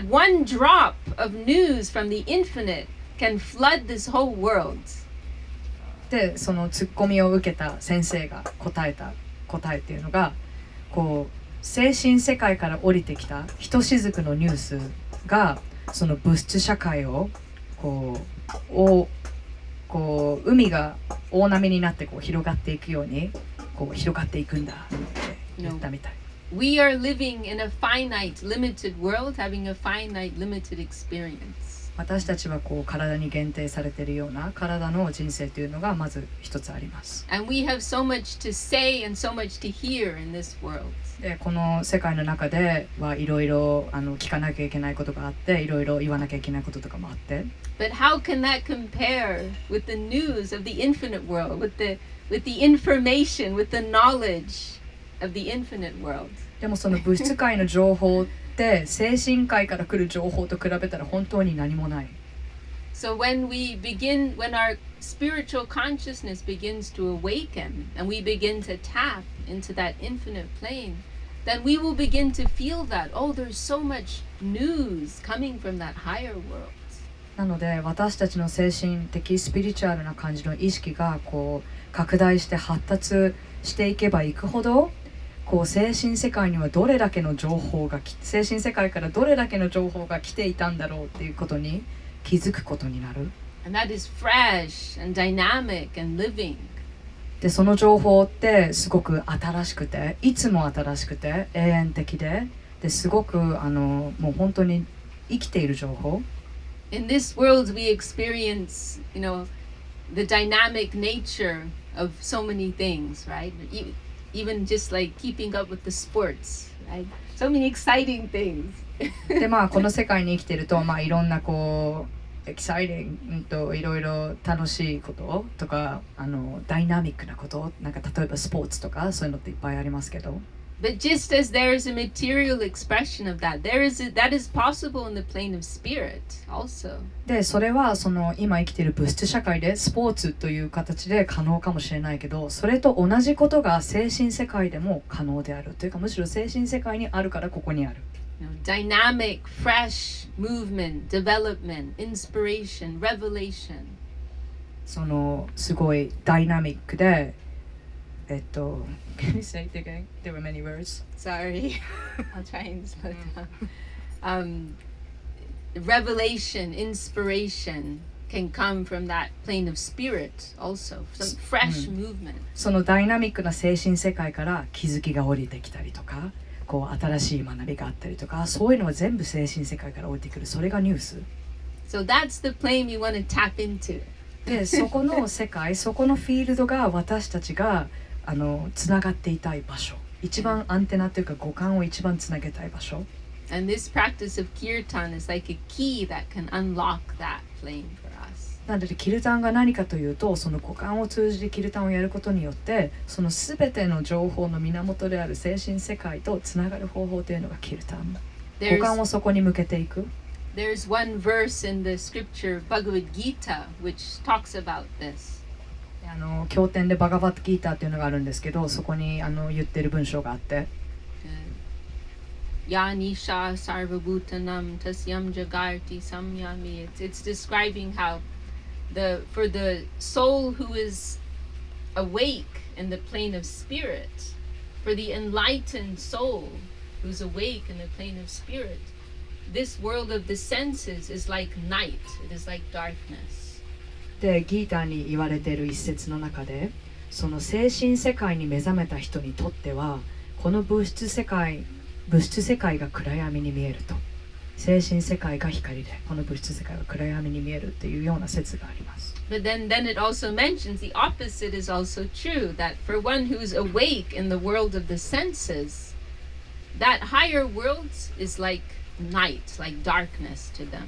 one drop of news from the infinite can flood this whole world. でそのツッコミを受けた先生が答えっていうのがこう精神世界から降りてきたひとしずくのニュースがその物質社会をこう海が大波になってこう広がっていくようにこう広がっていくんだって言ったみたい。We are living in a finite, limited world, having a finite, limited experience. 私たちはこう体に限定されているような体の人生というのがまず一つあります。And we have so much to say and so much to hear in this world. でこの世界の中ではいろいろ聞かなきゃいけないことがあっていろいろ言わなきゃいけないこととかもあって。But how can that compare with the news of the infinite world, with the information, with the knowledge of the infinite world? でもその物質界の情報って精神界から来る情報と比べたら本当に何もない。So when our spiritual consciousness begins to awaken and we begin to tap into that infinite plane, then we will begin to feel that, oh, there's so much news coming from that higher world. なので私たちの精神的スピリチュアルな感じの意識がこう拡大して発達していけばいくほどこう精神世界にはどれだけの情報が精神世界からどれだけの情報が来ていたんだろうっていうことに気づくことになる。And that is fresh and dynamic and living. でその情報ってすごく新しくていつも新しくて永遠的ですごくもう本当に生きている情報。In this world we experience, the dynamic nature of so many things, right? Even just like keeping up with the sports, right? So many exciting things. でまあこの世界に生きてるとまあいろんなこうエキサイティングといろいろ楽しいこととかダイナミックなことなんか例えばスポーツとかそういうのっていっぱいありますけど。But just as there is a material expression of that, that is possible in the plane of spirit also. でそれはその今生きている物質社会でスポーツという形で可能かもしれないけどそれと同じことが精神世界でも可能であるというかむしろ精神世界にあるからここにある。Dynamic, fresh movement, development, inspiration, revelation. そのすごいダイナミックでCan you say it again? There were many words. Sorry. I'll try and slow down. Revelation, inspiration can come from that plane of spirit also. Some fresh movement. そのダイナミックな精神世界から気づきが降りてきたりとか、こう新しい学びがあったりとか、そういうのは全部精神世界から降りてくる。それがニュース。So that's the plane we want to tap into. で、そこの世界、そこのフィールドが私たちがつながっていたい場所。一番アンテナというか五感を一番つなげたい場所。And this practice of Kirtan is like a key that can unlock that plane for us. なのでキルタンが何かというと、その五感を通じてキルタンをやることによって、そのすべての情報の源である精神世界とつながる方法というのがキルタン。五感をそこに向けていく。There's one verse in the scripture Bhagavad Gita which talks about this. 経典でバガバットギーターというのがあるんですけど、そこに言ってる文章があって。Yanisha sarvabhutanam tasyam jagarti samyami. It's describing how for the soul who is awake in the plane of spirit, For the enlightened soul who's awake in the plane of spirit, this world of the senses is like night, it is like darkness. でギーターに言われている一節の中で、その精神世界に目覚めた人にとってはこの物質世界が暗闇に見えると。精神世界が光で、この物質世界は暗闇に見えるっていうような説があります。But then it also mentions the opposite is also true, that for one who's awake in the world of the senses, that higher world is like night, like darkness to them.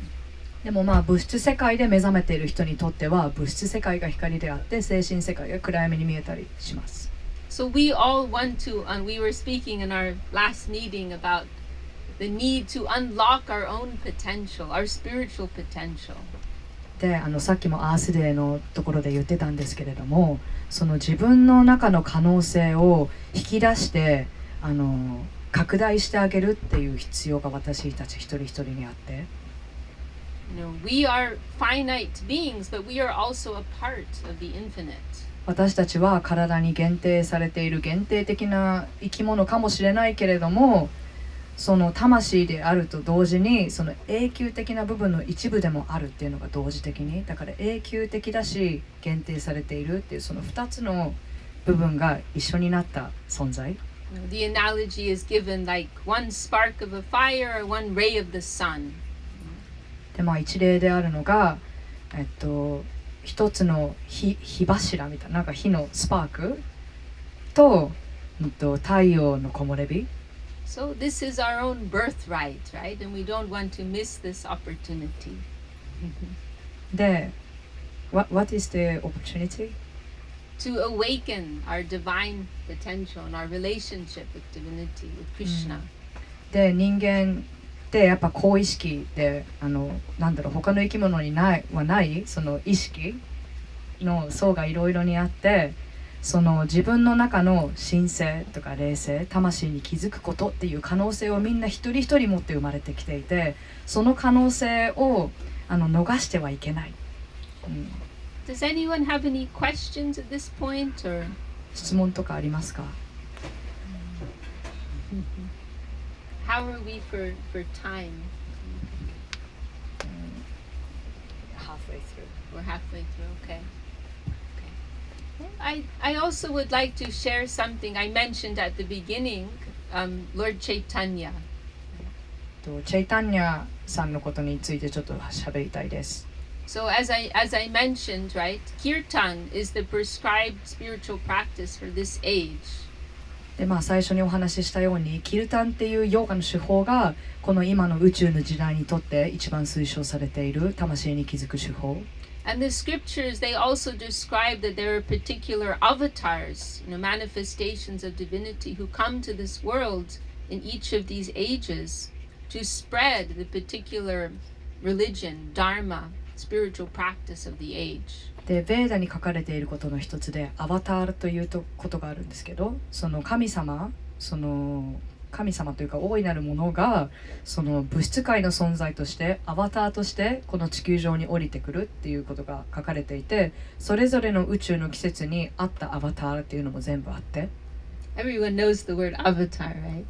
でも物質世界で目覚めている人にとっては物質世界が光であって精神世界が暗闇に見えたりします。So we all want to, and we were speaking in our last meeting about the need to unlock our own potential, our spiritual potential. でさっきもアースデーのところで言ってたんですけれども、その自分の中の可能性を引き出して拡大してあげるっていう必要が私たち一人一人にあって、we are finite beings, but we are also a part of the infinite. 私たちは体に限定されている限定的な生き物かもしれないけれども、その魂であると同時にその永久的な部分の一部でもあるっていうのが同時的に、だから永久的だし限定されているっていうその2つの部分が一緒になった存在。The analogy is given like one spark of a fire or one ray of the sun. で一例であるのが一つの火柱みたいな、なんか火のスパークと太陽の木漏れ日。So this is our own birthright, right? And we don't want to miss this opportunity. で、what is the opportunity? To awaken our divine potential and our relationship with divinity, with Krishna. で、人間ってやっぱ高意識で他の生き物にないその意識の層がいろいろにあって、その自分の中の神性とか霊性、魂に気づくことっていう可能性をみんな一人一人持って生まれてきていて、その可能性を逃してはいけない。Does anyone have any questions at this point, or? 質問とかありますか？ How are we for time? Halfway through. We're halfway through, okay. I also would like to share something I mentioned at the beginning, Lord Chaitanya. チェイタンニャさんのことについてちょっと喋りたいです。So as I mentioned, right, Kirtan is the prescribed spiritual practice for this age. で最初にお話ししたように、キルタンっていうヨガの手法がこの今の宇宙の時代にとって一番推奨されている魂に気づく手法。And the scriptures, they also describe that there are particular avatars, manifestations of divinity who come to this world in each of these ages to spread the particular religion, dharma, spiritual practice of the age. でベーダに書かれていることの一つでアバターということがあるんですけど、その神様というか大いなるものがその物質界の存在としてアバターとしてこの地球上に降りてくるっていうことが書かれていて、それぞれの宇宙の季節に合ったアバターっていうのも全部あって。 Everyone knows the word avatar, right?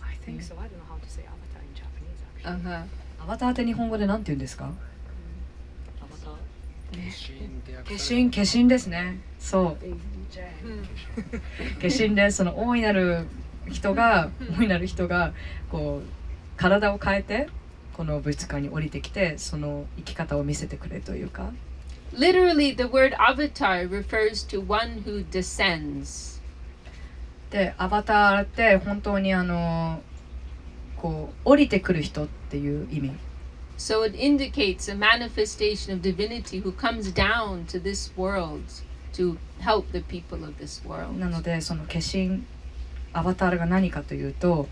I think so. I don't know how to say avatar in Japanese actually. アバターって日本語で何て言うんですか？アバター化身ですね。そう。化身でその大いなる人がこう体を変えてこの物質界に降りてきて、その生き方を見せてくれというか。Literally, the word avatar refers to one who descends. で、アバターって本当にこう降りてくる人っていう意味。So it indicates a manifestation of divinity who comes down to this world to help the people of this world. なのでその化身アバターが何かというと、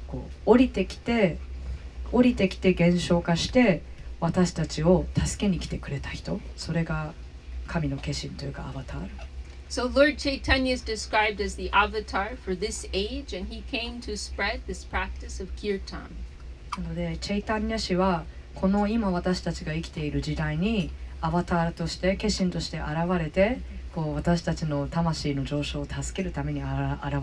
こう降りてきて現象化して私たちを助けに来てくれた人、それが神の化身というかアバター。So Lord Chaitanya is described as the avatar for this age, and he came to spread this practice of Kirtan. なのでチェイタンニャ氏はこの今私たちが生きている時代にアバターとして化身として現れてこう私たちの魂の上昇を助けるために現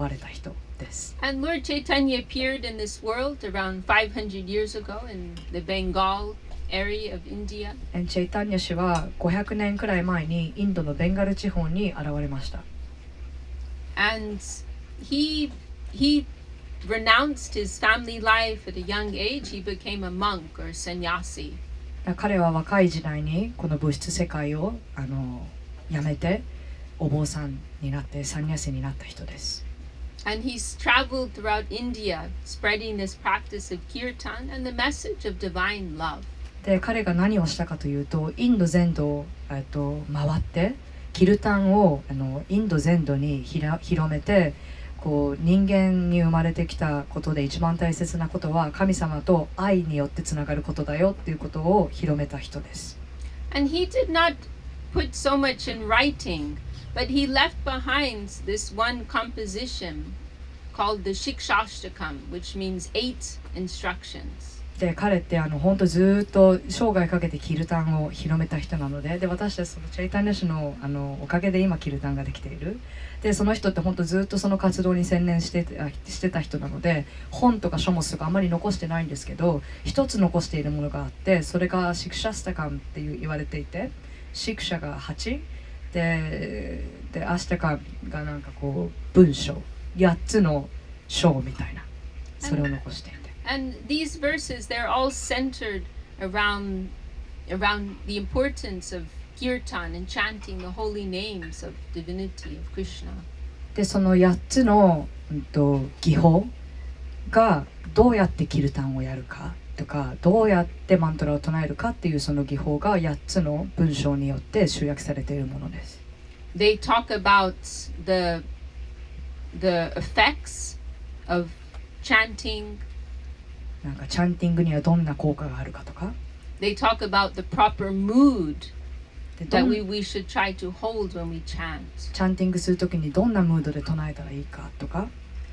れた人です。And Lord Chaitanya appeared in this world around 500 years ago in the Bengal area of India. チェイタニャ氏は500年くらい前にインドのベンガル地方に現れました。And he renounced his family life at a young age. He became a monk or sannyasi. 彼は若い時代にこの物質世界をやめてお坊さんになってサンニャシになった人です。And he's traveled throughout India spreading this practice of Kirtan and the message of divine love. で彼が何をしたかというとインド全土を回ってキルタンをインド全土に広めてこう人間に生まれてきたことで一番大切なことは神様と愛によってつながることだよっていうことを広めた人です。And he did not put so much in writing, but he left behind this one composition called the Shikshashtakam, which means 8 instructions. で彼って本当ずっと生涯かけてキルタンを広めた人なので、私たちそのチェイタニャ氏のおかげで今キルタンができている。でその人って本当ずっとその活動に専念してた人なので、本とか書物とかあんまり残してないんですけど、一つ残しているものがあって、それがシクシャスタカンって言われていて、シクシャが8でアシタカンがなんかこう文章8つの章みたいな、それを残していて。And these verses, they're all centered around the importance of Kirtan and chanting the holy names of divinity of Krishna. でその8つの、技法がどうやってキルタンをやるかとか、どうやってマントラを唱えるかっていうその技法が8つの文章によって集約されているものです。They talk about the effects of chanting. なんかチャンティングにはどんな効果があるかとか。They talk about the proper mood that we should try to hold when we chant. チャンティングするときにどんなムードで唱えたらいいかとか。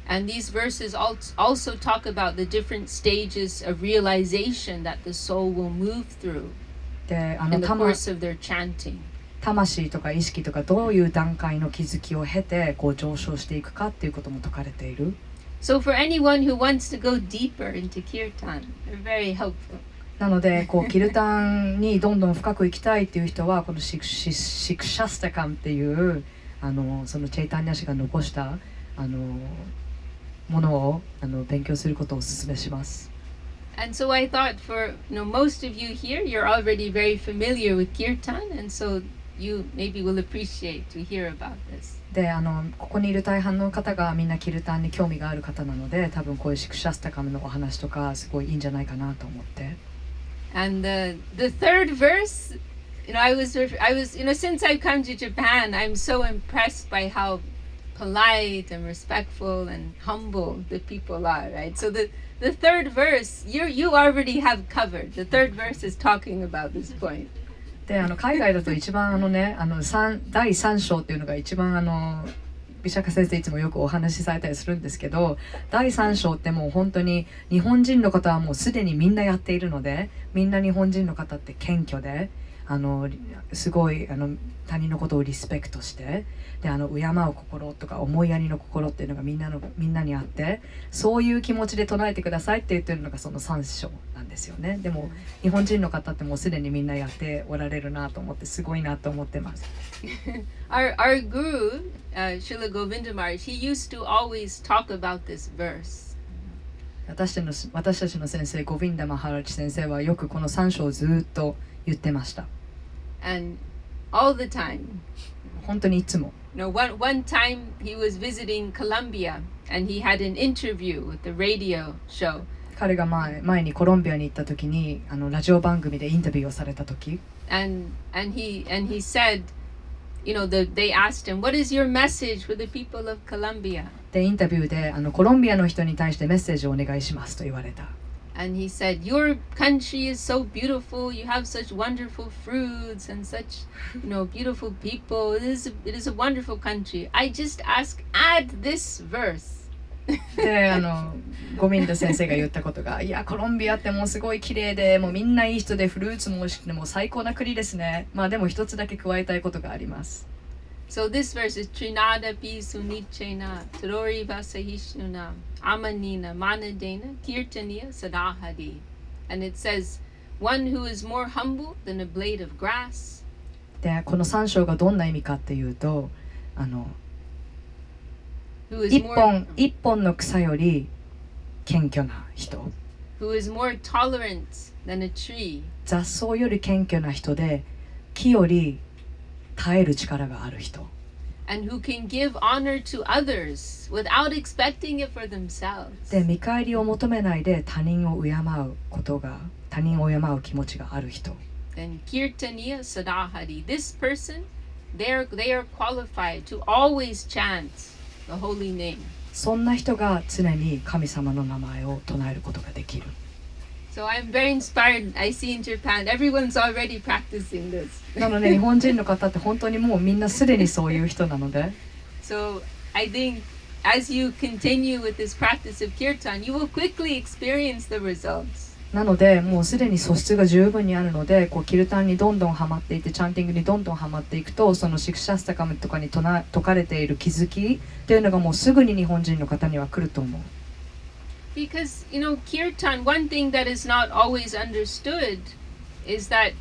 And these verses also talk about the different stages of realization that the soul will move through in the course of their chanting. 魂とか意識とかどういう段階の気づきを経てこう上昇していくかっていうことも説かれている。So for anyone who wants to go deeper into Kirtan, they're very helpful. なのでこうキルタンにどんどん深く行きたいっていう人はこのシクシャスタカンっていうそのチェイタニャ氏が残したものを勉強することをお勧めします。And so I thought for most of you here, you're already very familiar with Kirtan, and so you maybe will appreciate to hear about this. でここにいる大半の方がみんなキルタンに興味がある方なので、多分こういうシクシャスタカムのお話とかすごいいいんじゃないかなと思って。And the third verse, I was since I've come to Japan, I'm so impressed by how polite and respectful and humble the people are, right? So the third verse, you already have covered. The third verse is talking about this point. で海外だと一番第3章っていうのが一番ビシャカ先生いつもよくお話しされたりするんですけど、第3章ってもう本当に日本人の方はもうすでにみんなやっているので、みんな日本人の方って謙虚ですごい他人のことをリスペクトしてで敬う心とか思いやりの心っていうのがみんなにあって、そういう気持ちで唱えてくださいって言ってるのがその3章なんですよね。でも日本人の方ってもうすでにみんなやっておられるなと思ってすごいなと思ってます。Our guru, Srila Govinda Maharaj, he used to always talk about this verse. 私たちの先生ゴヴィンダ・マハラジ先生はよくこの3章をずっと言ってました。And all the time. 本当にいつも。One time he was visiting Colombia and he had an interview with the radio show. 彼が前にコロンビアに行った時にラジオ番組でインタビューをされた時。And he said, they asked him, "What is your message for the people of Colombia?" でインタビューでコロンビアの人に対してメッセージをお願いしますと言われた。And he said, "Your country is so beautiful. You have such wonderful fruits and such, beautiful people. It is a wonderful country. I just add this verse." でゴミンダ先生が言ったことが、いやコロンビアってもうすごい綺麗で、もうみんないい人でフルーツも美味しくてもう最高な国ですね。まあでも一つだけ加えたいことがあります。So this verse is Trinada pi sunichena Trori vasahishnuna Amanina Manadena Kirtaniya Sadahadi. And it says, one who is more humble than a blade of grass. でこの3章がどんな意味かっていうと、Who is 一本の草より謙虚な人、 who is more tolerant than a tree. 雑草より謙虚な人で、木より耐える力がある人、 And who can give honor to others without expecting it for themselves. で見返りを求めないで他人を敬う気持ちがある人。 Then Kirtaniya Sadahadi. This person, they are qualified to always chant the holy name. そんな人が常に神様の名前を唱えることができる。 So I'm very inspired. I see in Japan, everyone's already practicing this. なので日本人の方って本当にもうみんなすでにそういう人なので、 So I think as you continue with this practice of Kirtan, you will quickly experience the results. なのでもうすでに素質が十分にあるので、こうキルタンにどんどんハマっていって、チャンティングにどんどんハマっていくと、そのシクシャスタカムとかに説かれている気づきっていうのがもうすぐに日本人の方には来ると思う。Because, you know, Kirtan, one thing that is not always understood is that,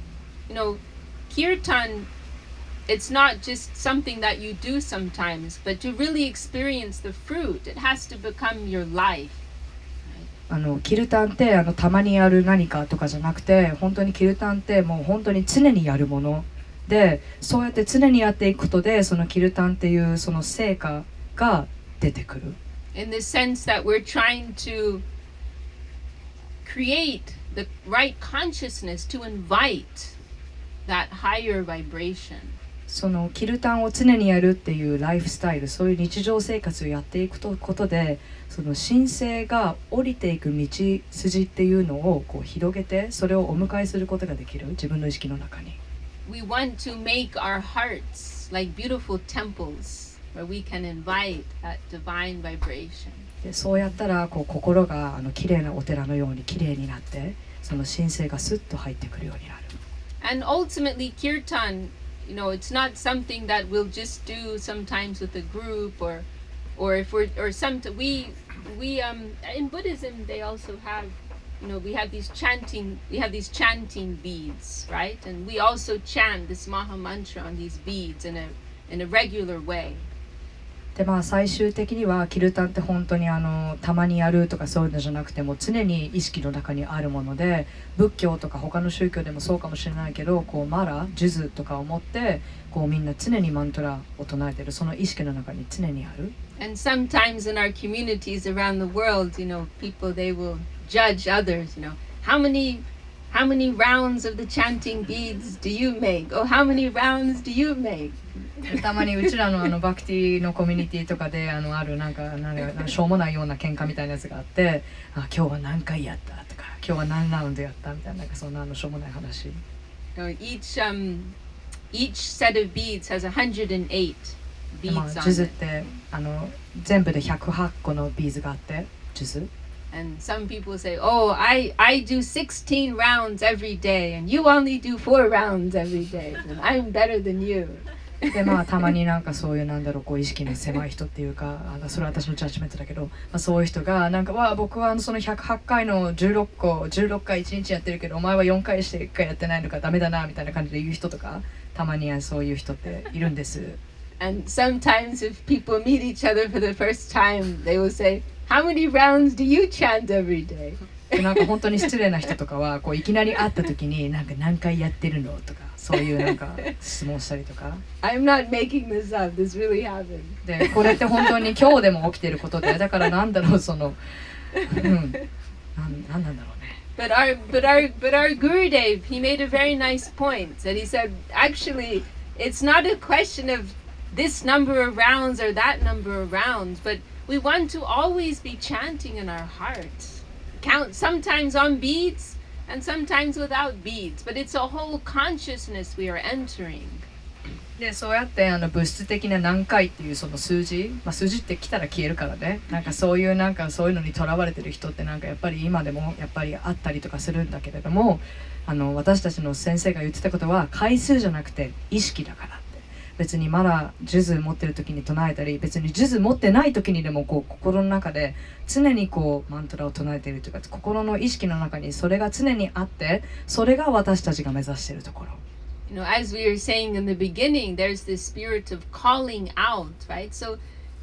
you know, Kirtan, it's not just something that you do sometimes, but to really experience the fruit, it has to become your life. キルタンってたまにやる何かとかじゃなくて、本当にキルタンってもう本当に常にやるもので、そうやって常にやっていくことで、そのキルタンっていうその成果が出てくる。In the sense that we're trying to create the right consciousness to invite that higher vibration. そのキルタンを常にやるっていうライフスタイル、そういう日常生活をやっていくことで、その神聖が降りていく道筋っていうのをこう広げて、それをお迎えすることができる、自分の意識の中に。We want to make our hearts like beautiful temples where we can invite that divine vibration. でそうやったらこう心が綺麗なお寺のように綺麗になって、その神聖がスッと入ってくるようになる。And ultimately, Kirtan, you know, it's not something that we'll just do sometimes with a group or if we're or some we in Buddhism they also have, you know, we have these chanting beads, right? And we also chant this mahamantra on these beads in a regular way. で最終的にはキルタンって本当にたまにやるとかそういうのじゃなくても常に意識の中にあるもので、仏教とか他の宗教でもそうかもしれないけど、こうマラ、ジュズとかを持ってこうみんな常にマントラを唱えてる、その意識の中に常にある。And sometimes in our communities around the world, you know, people they will judge others, you know, how many rounds of the chanting beads do you make? Oh, how many rounds do you make? たまにうちらのバクティのコミュニティとかであるなんかしょうもないような喧嘩みたいなやつがあって、今日は何回やったとか、今日は何ラウンドやったみたいな、なんかそんなしょうもない話。Each set of beads has 108 beads ジ on ュズっ it. て全部で108個のビーズがあって、ジュズ。And some people say, oh, I do 16 rounds every day and you only do 4 rounds every day and I'm better than you. でたまになんかそういうこう意識の狭い人っていうか、それは私のジャッジメントだけど、そういう人がなんか僕はその108回の16回1日やってるけど、お前は4回して1回やってないのかダメだなみたいな感じで言う人とか、たまにそういう人っているんです。And sometimes if people meet each other for the first time, they will say, how many rounds do you chant every day? なんか本当に失礼な人とかはこういきなり会った時になんか何回やってるのとか、そういうなんか質問したりとか。I'm not making this up. This really happened. でこれって本当に今日でも起きてることで、だからなんだろうなんだろうね。But our Gurudev, he made a very nice point that he said, actually, it's not a question of this number of rounds or that number of rounds, but we want to always be chanting in our hearts. Count sometimes on beads and sometimes without beads, but it's a whole consciousness we are entering. でそうやって物質的な何回っていうその数字、数字って来たら消えるからね、そういうのにとらわれてる人ってやっぱり今でもやっぱりあったりとかするんだけれども、私たちの先生が言ってたことは回数じゃなくて意識だからって。別にまだ数珠持ってる時に唱えたり、別に数珠持ってない時にでも心の中で常にマントラを唱えているというか、心の意識の中にそれが常にあって、それが私たちが目指しているところ。As we were saying in the beginning, there's this spirit of calling out, right? So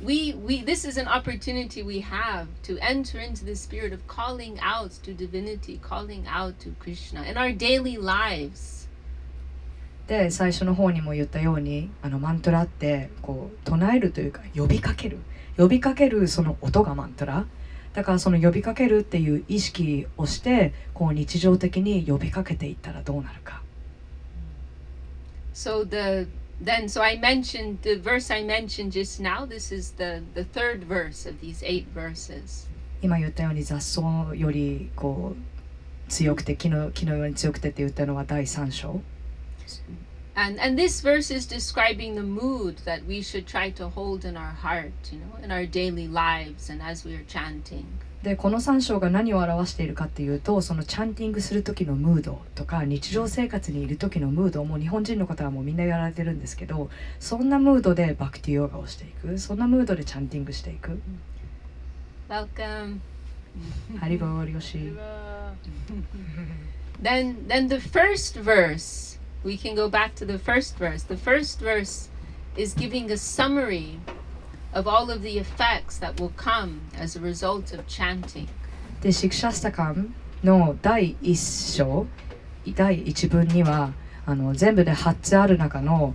this is an opportunity we have to enter into the spirit of calling out to divinity, calling out to Krishna in our daily lives. で最初の方にも言ったようにマントラって唱えるというか呼びかけるその音がマントラだから、その呼びかけるっていう意識をして日常的に呼びかけていったらどうなるか。So I mentioned the verse I mentioned just now. This is the third verse of these 8 verses. 今言ったように雑草より強くて木のように強くてって言ったのは第3章。And this verse is describing the mood that we should try to hold in our heart, in our daily lives and as we are chanting. でこの3章が何を表しているかっていうと、そのチャンティングする時のムードとか日常生活にいる時のムードをもう日本人の方はもうみんなやられてるんですけど、そんなムードでバクティヨガをしていく、そんなムードでチャンティングしていく。 Welcome. ハリボーよし。Then the first verse, we can go back to the first verse. The first verse is giving a summary of all of the effects that will come as a result of chanting. でシクシャスタカンの第1章第1文には全部で8つある中の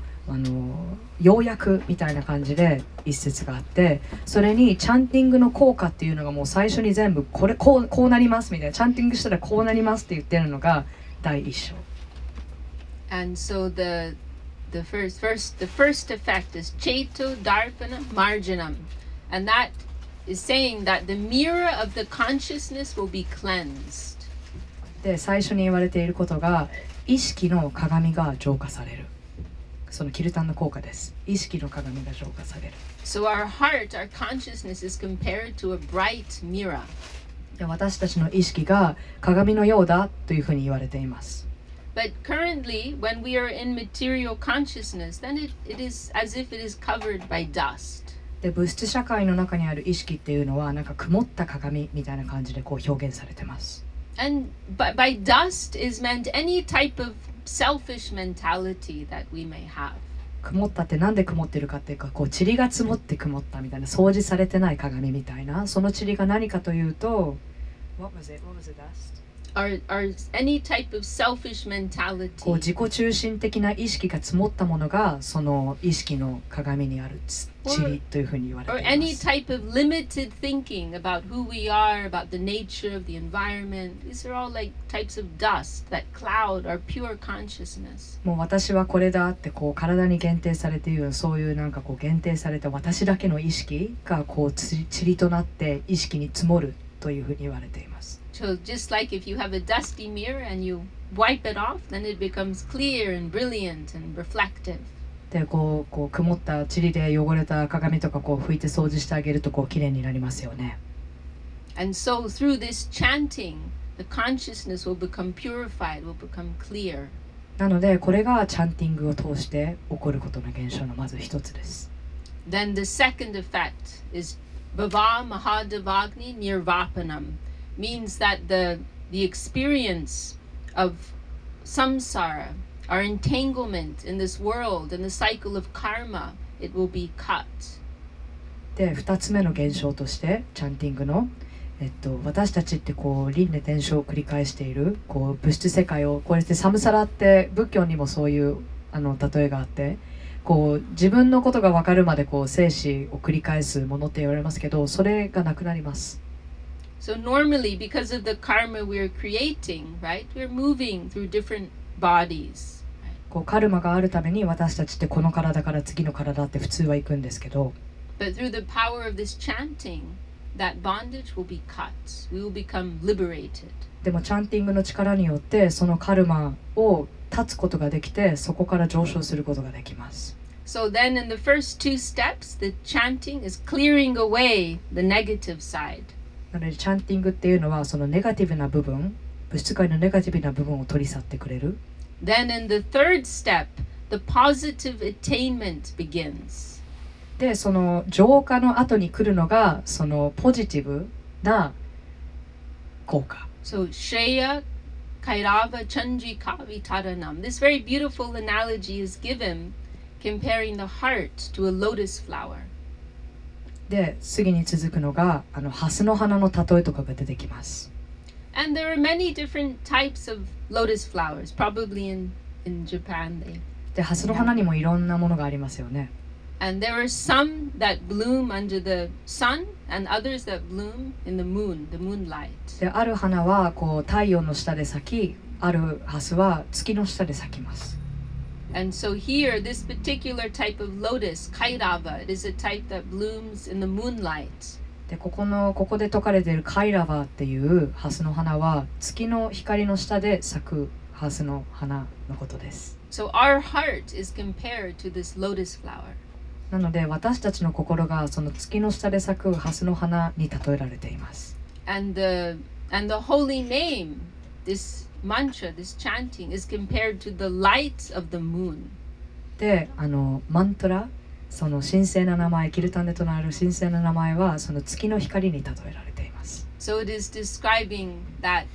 要約みたいな感じで一節があって、それにチャンティングの効果っていうのがもう最初に全部こうなりますみたいな、チャンティングしたらこうなりますって言ってるのが第1章。 And so the first effect is Chaito Darpana Marjanam, and that is saying that the mirror of the consciousness will be cleansed. で最初に言われていることが意識の鏡が浄化される。そのキルタンの効果です。意識の鏡が浄化される。 So our heart, our consciousness is compared to a bright mirror. で私たちの意識が鏡のようだというふうに言われています。 But currently, when we are in material consciousness, then it is as if it is covered by dust. で物質社会の中にある意識っていうのは曇った鏡みたいな感じで表現されてます。 And by dust is meant any type of selfish mentality that we may have. 曇ったってなんで曇ってるかっていうか塵が積もって曇ったみたいな、掃除されてない鏡みたいな、その塵が何かというと What was it? What was the dust? Or any type of selfish mentality. 自己中心的な意識が積もったものがその意識の鏡にある塵というふうに言われてい Or ま any す。 type of limited thinking about who we are, about the nature of the environment. These are all like types of dust that cloud our pure consciousness. もう私はこれだって体に限定されているそういう限定された私だけの意識が塵となって意識に積もるというふうに言われています。 So just like if you have a dusty mirror and you wipe it off, then it becomes clear and brilliant and reflective. で曇った塵で汚れた鏡とか拭いて掃除してあげると綺麗になりますよね。 And so through this chanting, the consciousness will become purified, will become clear. なのでこれがチャンティングを通して起こることの現象のまず一つです。 Then the second effect is Bhava Mahadevagni Nirvapanam. Means that the experience of samsara, our entanglement in this world, in the cycle of karma, it will be cut. で2つ目の現象としてチャンティングの、私たちって輪廻転生を繰り返している物質世界をこれってサムサラって仏教にもそういう例えがあって、自分のことが分かるまで生死を繰り返すものって言われますけど、それがなくなります。 So normally, because of the karma we're creating, right, we're moving through different bodies. カルマがあるために私たちってこの体から次の体って普通は行くんですけど、 But through the power of this chanting, that bondage will be cut. We will become liberated. でもチャンティングの力によってそのカルマを断つことができて、そこから上昇することができます。So then in the first two steps, the chanting is clearing away the negative side. なのでチャンティングっていうのはそのネガティブな部分、物質界のネガティブな部分を取り去ってくれる。Then in the third step, the positive attainment begins. でその浄化の後に来るのがそのポジティブな効果。So Shreya Kairava Chandrika Vitaranam. This very beautiful analogy is given comparing the heart to a lotus flower. で次に続くのがハスの花の例えとかが出てきます。And there are many different types of lotus flowers. Probably in Japan they. でハスの花にもいろんなものがありますよね。And there are some that bloom under the sun and others that bloom in the moon, the moonlight. である花はこう太陽の下で咲き、あるハスは月の下で咲きます。And so here, this particular type of lotus, Kairava, it is a type that blooms in the moonlight. でここで説かれているカイラバっていうハスの花は月の光の下で咲くハスの花のことです。So our heart is compared to this lotus flower. なので私たちの心がその月の下で咲くハスの花に例えられています。And the holy name, this mantra, this chanting is compared to the light of the moon. でマントラ、その神聖な名前、キルタンで唱える神聖な名前はその月の光に例えられています。So it is describing that,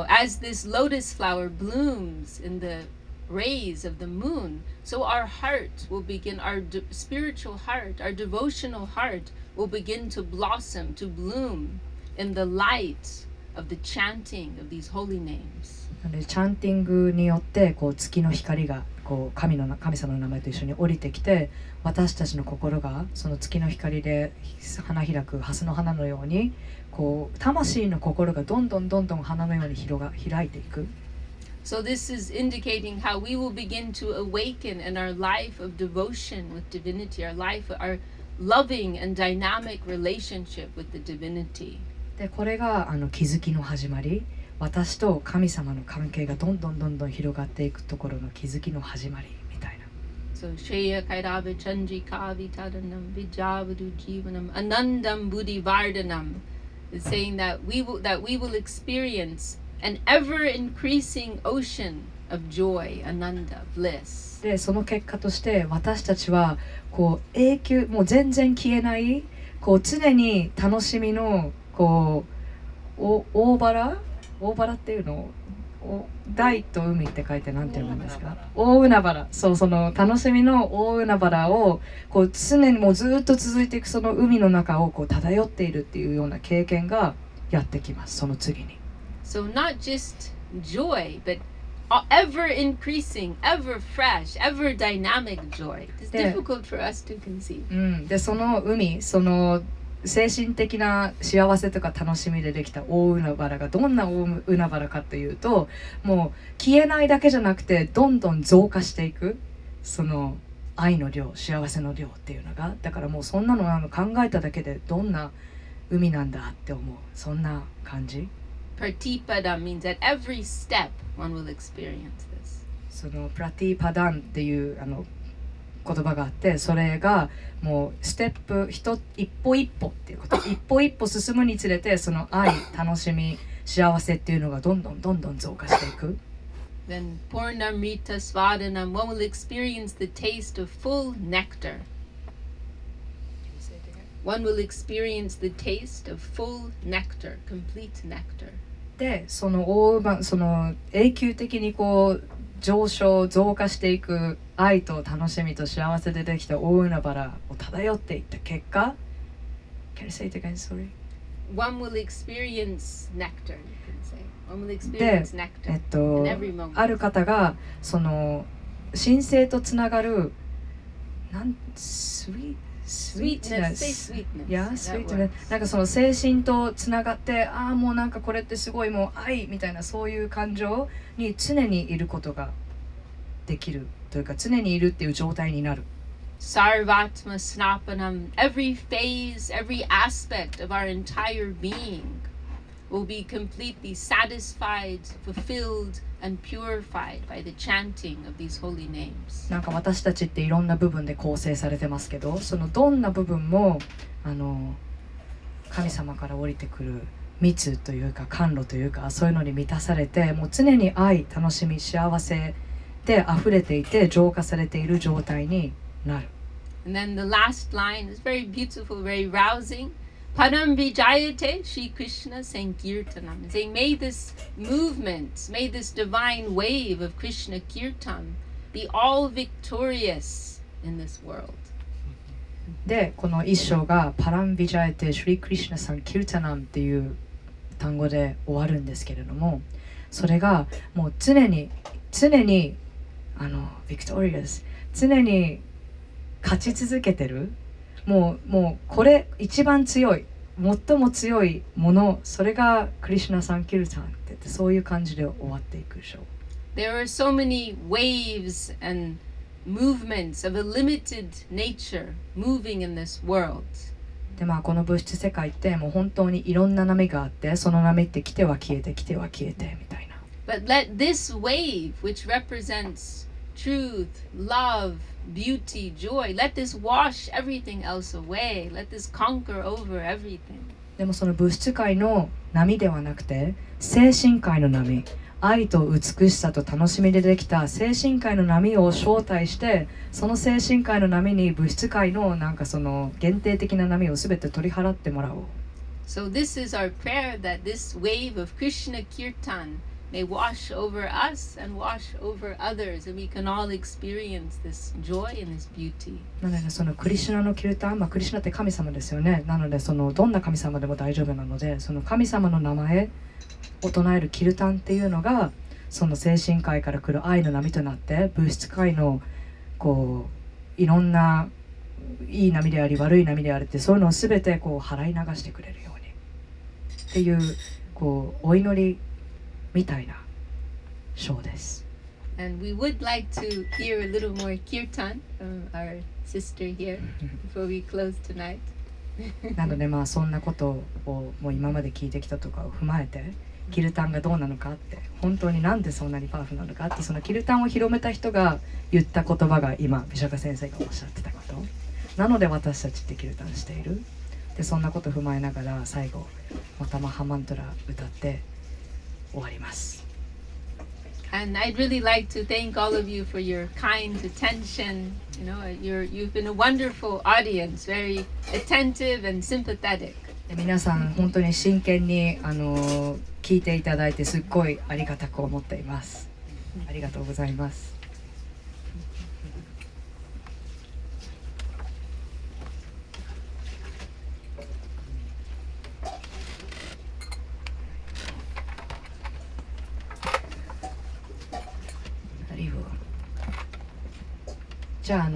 as this lotus flower blooms in the rays of the moon, so our heart will begin, our spiritual heart, our devotional heart will begin to blossom, to bloom in the light of the chanting of these holy names. なのでチャンティングによってこう月の光がこう神様の名前と一緒に降りてきて、私たちの心がその月の光で花開くハスの花のようにこう魂の心がどんどん花のように開いていく。So this is indicating how we will begin to awaken in our life of devotion with divinity, our loving and dynamic relationship with the divinity. でこれが気づきの始まり、私と神様の関係がどんどん広がっていくところの気づきの始まりみたいな。So Shreya Kairava Chandrika Vitaranam Vijavadu Jivanam Anandam Buddhi Vardhanam is saying that we will experience an ever increasing ocean of joy, ananda, bliss. でその結果として私たちはこう永久、もう全然消えないこう常に楽しみのこう大原っていうのを大と海って書いてなんて読むんですか？大海原。その楽しみの大海原をこう常にもうずっと続いていくその海の中をこう漂っているっていうような経験がやってきます。その次に。So not just joy, but ever increasing, ever fresh, ever dynamic joy. It's difficult for us to conceive. でその海、その精神的な幸せとか楽しみでできた大海原がどんな大海原かというと、もう消えないだけじゃなくてどんどん増加していくその愛の量、幸せの量っていうのが、だからもうそんなの考えただけでどんな海なんだって思う、そんな感じ。Pratipada means at every step one will experience this. そのプラティパダンっていう言葉があって、それがもうステップ一歩一歩っていうこと。一歩一歩進むにつれてその愛、楽しみ、幸せっていうのがどんどん増加していく。Then Purnamrita Svadanam, one will experience the taste of full nectar. One will experience the taste of full nectar, complete nectar. で、その永久的にこう増加していく愛と楽しみと幸せでできた大海原を漂っていった結果、Can you say it again? Sorry. One will experience nectar, you can say. One will experience nectar in every moment. ある方がその神聖とつながるsweetness. Yeah, sweetness. なんかその精神とつながって、もうなんかこれってすごいもう愛みたいなそういう感情に常にいることができるというか、常にいるっていう状態になる。Sarvatma Snapanam, every phase, every aspect of our entire being will be completely satisfied, fulfilled, and purified by the chanting of these holy names. なんか私たちっていろんな部分で構成されてますけど、そのどんな部分も神様から降りてくる蜜というか甘露というか、そういうのに満たされて、もう常に愛、楽しみ、幸せで溢れていて浄化されている状態になる。And then the last line is very beautiful, very rousing. Param Vijayate Sri Krishna Sankirtanam. Saying, may this movement, may this divine wave of Krishna Kirtan be all victorious in this world. で、この一章がパランビジャエテシュリクリシュナサンキルタナムっていう単語で終わるんですけれども、それがもう常にビクトリアス、常に勝ち続けてる。もうこれ一番強い、最も強いもの、それがクリシュナサンキルタンって言って、そういう感じで終わっていくでしょう。There are so many waves and movements of a limited nature moving in this world. でこの物質世界ってもう本当にいろんな波があって、その波って来ては消えて来ては消えてみたいな。But let this wave, which represents truth, love, beauty, joy, let this wash everything else away. Let this conquer over everything. でもその物質界の波ではなくて、精神界の波、愛と美しさと楽しみでできた精神界の波を招待して、その精神界の波に物質界のなんかその限定的な波をすべて取り払ってもらおう。So this is our prayer, that this wave of Krishna Kirtan may wash over us and wash over others, and we can all experience this joy and this beauty. なのでそのクリシュナのキルタン、クリシュナって神様ですよね。なのでそのどんな神様でも大丈夫なので、その神様の名前を唱えるキルタンっていうのが、その精神界から来る愛の波となって、物質界のこういろんないい波であり悪い波であるって、そういうのをすべてこう払い流してくれるようにっていうこうお祈りみたいな章です。And we would like to hear a little more kirtan from our sister here before we close tonight. なのでそんなことをもう今まで聞いてきたとかを踏まえて、キルタンがどうなのかって、本当になんでそんなにパワフルなのかって、そのキルタンを広めた人が言った言葉が今ビシャカ先生がおっしゃってたことなので、私たちってキルタンしている。でそんなことを踏まえながら最後またマハマントラ歌って終わります。And I'd really like to thank all of you for your kind attention. You know, you've been a wonderful audience, very attentive and sympathetic. 皆さん本当に真剣に聞いていただいて、すっごいありがたく思っています。ありがとうございます。じゃあ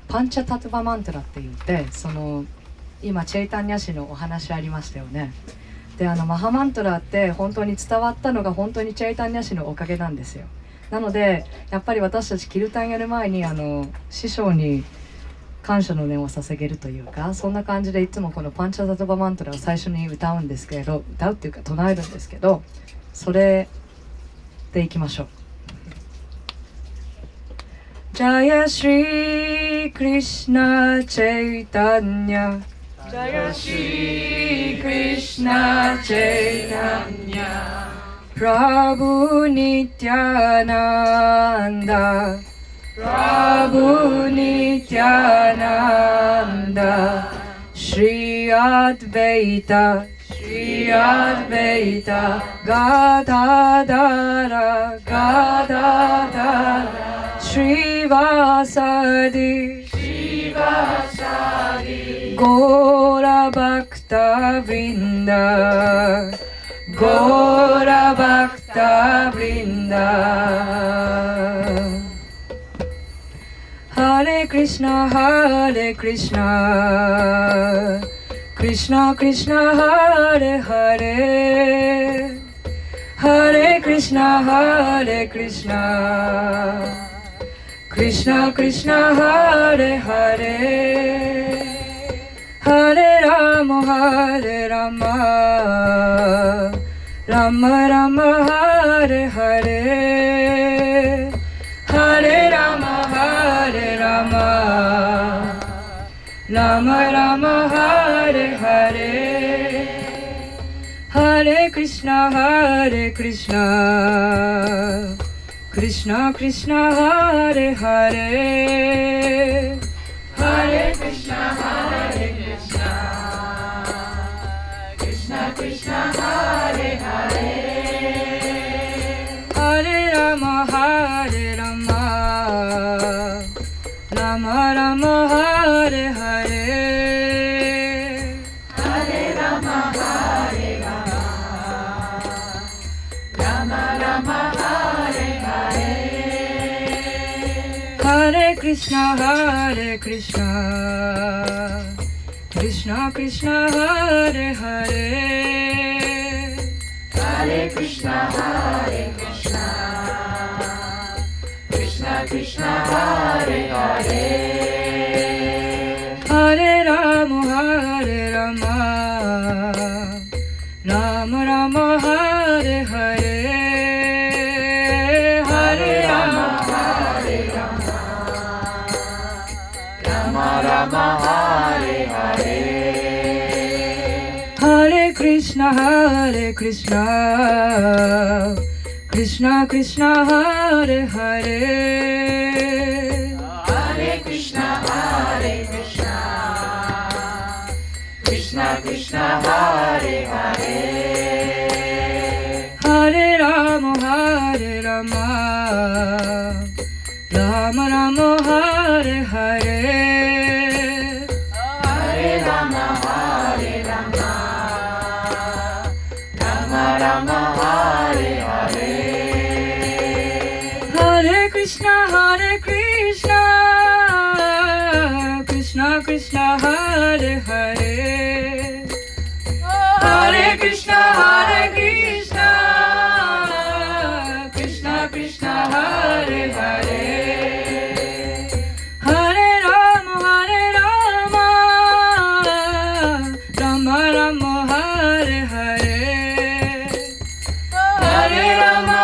パンチャタトゥバマントラって言って、その今チェイタンニャ氏のお話ありましたよね。でマハマントラって本当に伝わったのが本当にチェイタンニャ氏のおかげなんですよ。なのでやっぱり私たちキルタンやる前に師匠に感謝の念を捧げるというか、そんな感じでいつもこのパンチャタトゥバマントラを最初に歌うんですけど、歌うっていうか唱えるんですけど、それでいきましょう。Jaya Shri Krishna Chaitanya, Jaya Shri Krishna Chaitanya, Prabhu Nityananda, Prabhu Nityananda, Shri Advaita, Shri Advaita, Gadadara, Gadadara, Srivasadi, Srivasadi, Gora Bhakta Vrinda, Gora Bhakta Vrinda. Hare Krishna, Hare Krishna, Krishna Krishna, Hare Hare, Hare Krishna, Hare Krishna, Krishna Krishna, Hare Hare, Hare Rama, Hare Rama, Rama Rama Hare Hare Hare Rama Hare Rama Rama Rama Hare Hare Hare Krishna Krishna Krishna Hare Hare Hare Krishna Krishna Krishna Hare Hare Hare Rama Rama Rama Hare Hare Hare Rama Rama Rama Hare Hare Hare Krishna Krishna Krishna Hare Hare Hare Krishna Krishna Krishna Hare Hare Hare Rama Rama Rama Hare Hare Hare Rama Rama Rama Hare Hare Hare Krishna Krishna Krishna Hare Hare Hare Krishna Krishna Krishna Hare Hare Hare Rama Rama Rama Hare Hare Hare Rama Rama Rama Hare Hare Hare Krishna Krishna Krishna Hare Hare Hare Krishna Krishna Krishna Hare Hare Hare Rama Rama Rama Hare Hare Hare Rama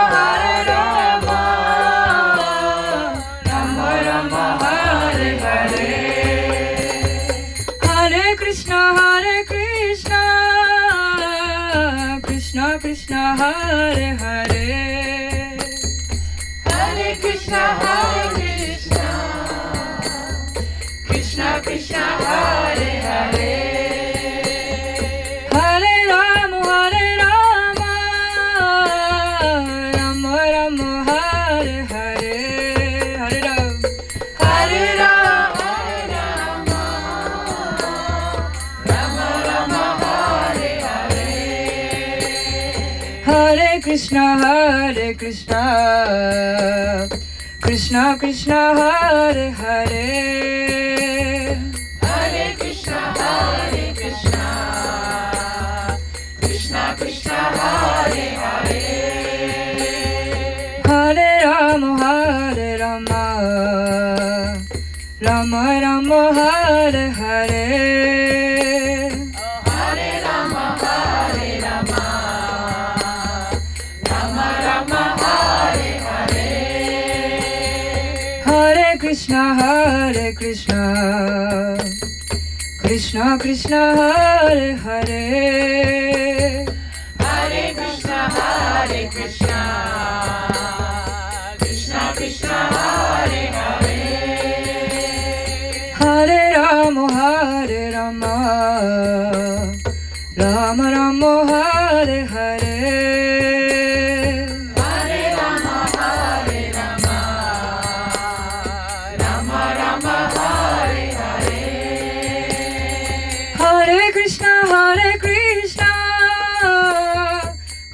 Rama Rama Hare Hare Hare Krishna Krishna Krishna Hare Hare Hare Krishna Krishna Krishna Hare Hare Hare Rama Rama Rama Hare Hare Hare Rama Rama Rama Hare Hare Hare Krishna Krishna Krishna Hare Hare Hare Krishna Krishna Krishna Hare Hare Hare Rama Rama Rama Hare Hare Hare Rama Rama Rama Hare Hare Hare Krishna Krishna Krishna Hare Hare Hare Krishna Krishna Krishna Hare Hare Hare Rama Rama Rama Hare Hare Hare Rama Rama Rama Hare Hare Hare Krishna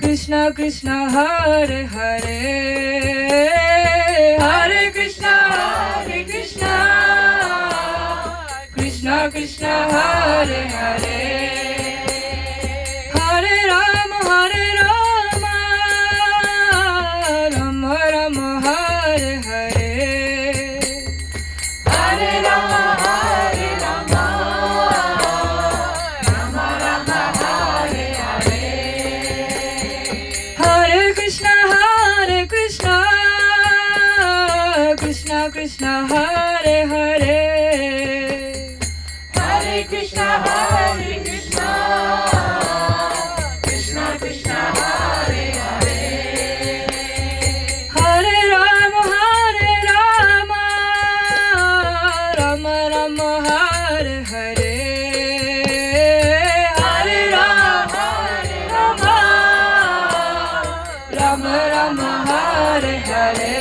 Krishna Krishna Hare Hare Hare Krishna Krishna Krishna Hare Hare Hare Rama Rama Rama Hare Hare Hare Rama Rama Rama Hare Hare Krishna Hare Hare Hare Krishna Hare Krishna Krishna Krishna Hare Hare Hare Rama Rama Rama Hare Hare Hare Rama Rama Rama Hare Hare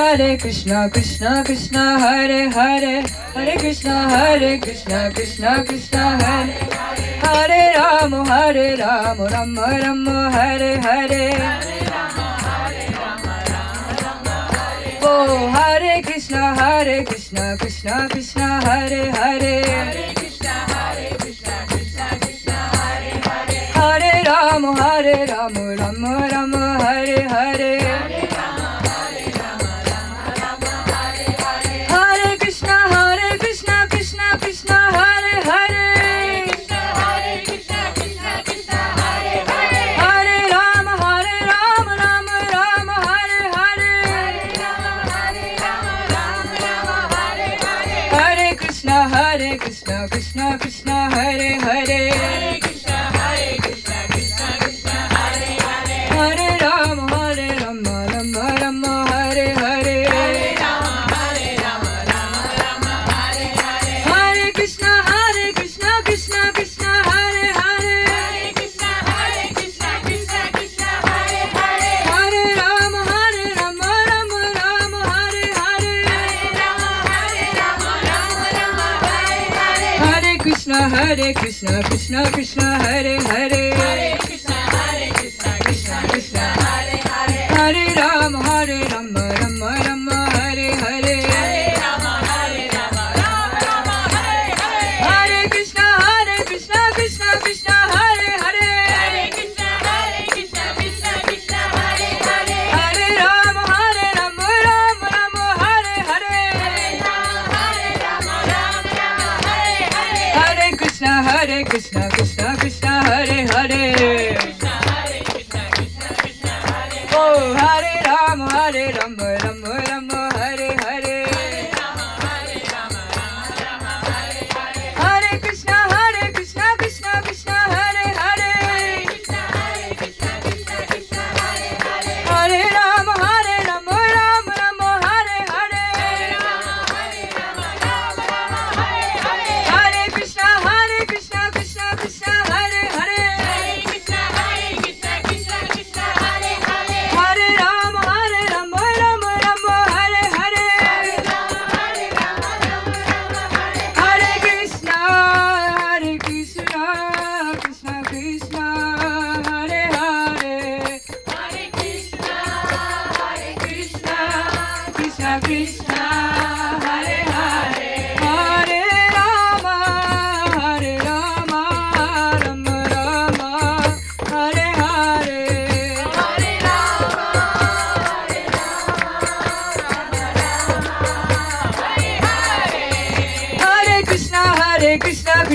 Hare Krishna Krishna Krishna Hare Hare Hare Krishna Krishna Krishna Hare Hare Rama Rama Hare Hare Oh Hare Krishna Krishna Krishna Hare Hare Hare Rama Rama Hare Hare Hare Krishna Krishna Krishna Hare Hare Hare Rama Rama Hare Hare Hare Krishna Krishna Krishna Hare Hare Hare Rama Rama Hare Hare Hare Krishna Krishna Krishna Hare Hare Hare Rama Rama Hare Hare Hare Krishna Krishna Krishna Hare Hare Hare Rama Rama Hare Hare Hare Krishna Krishna Krishna Hare Hare Hare Rama Rama Hare Hare Hare Krishna Krishna Hare Hare Oh Hare Rama Rama Hare Hare Hare Krishna Krishna Krishna Hare Hare Hare Rama Rama Hare Hare Hare Krishna Krishna Hare Hare Hare Rama Rama Hare Hare Hare Krishna Krishna Krishna Hare Hare Krishna Krishna Hare Hare Hare Rama Rama Hare Hare Hare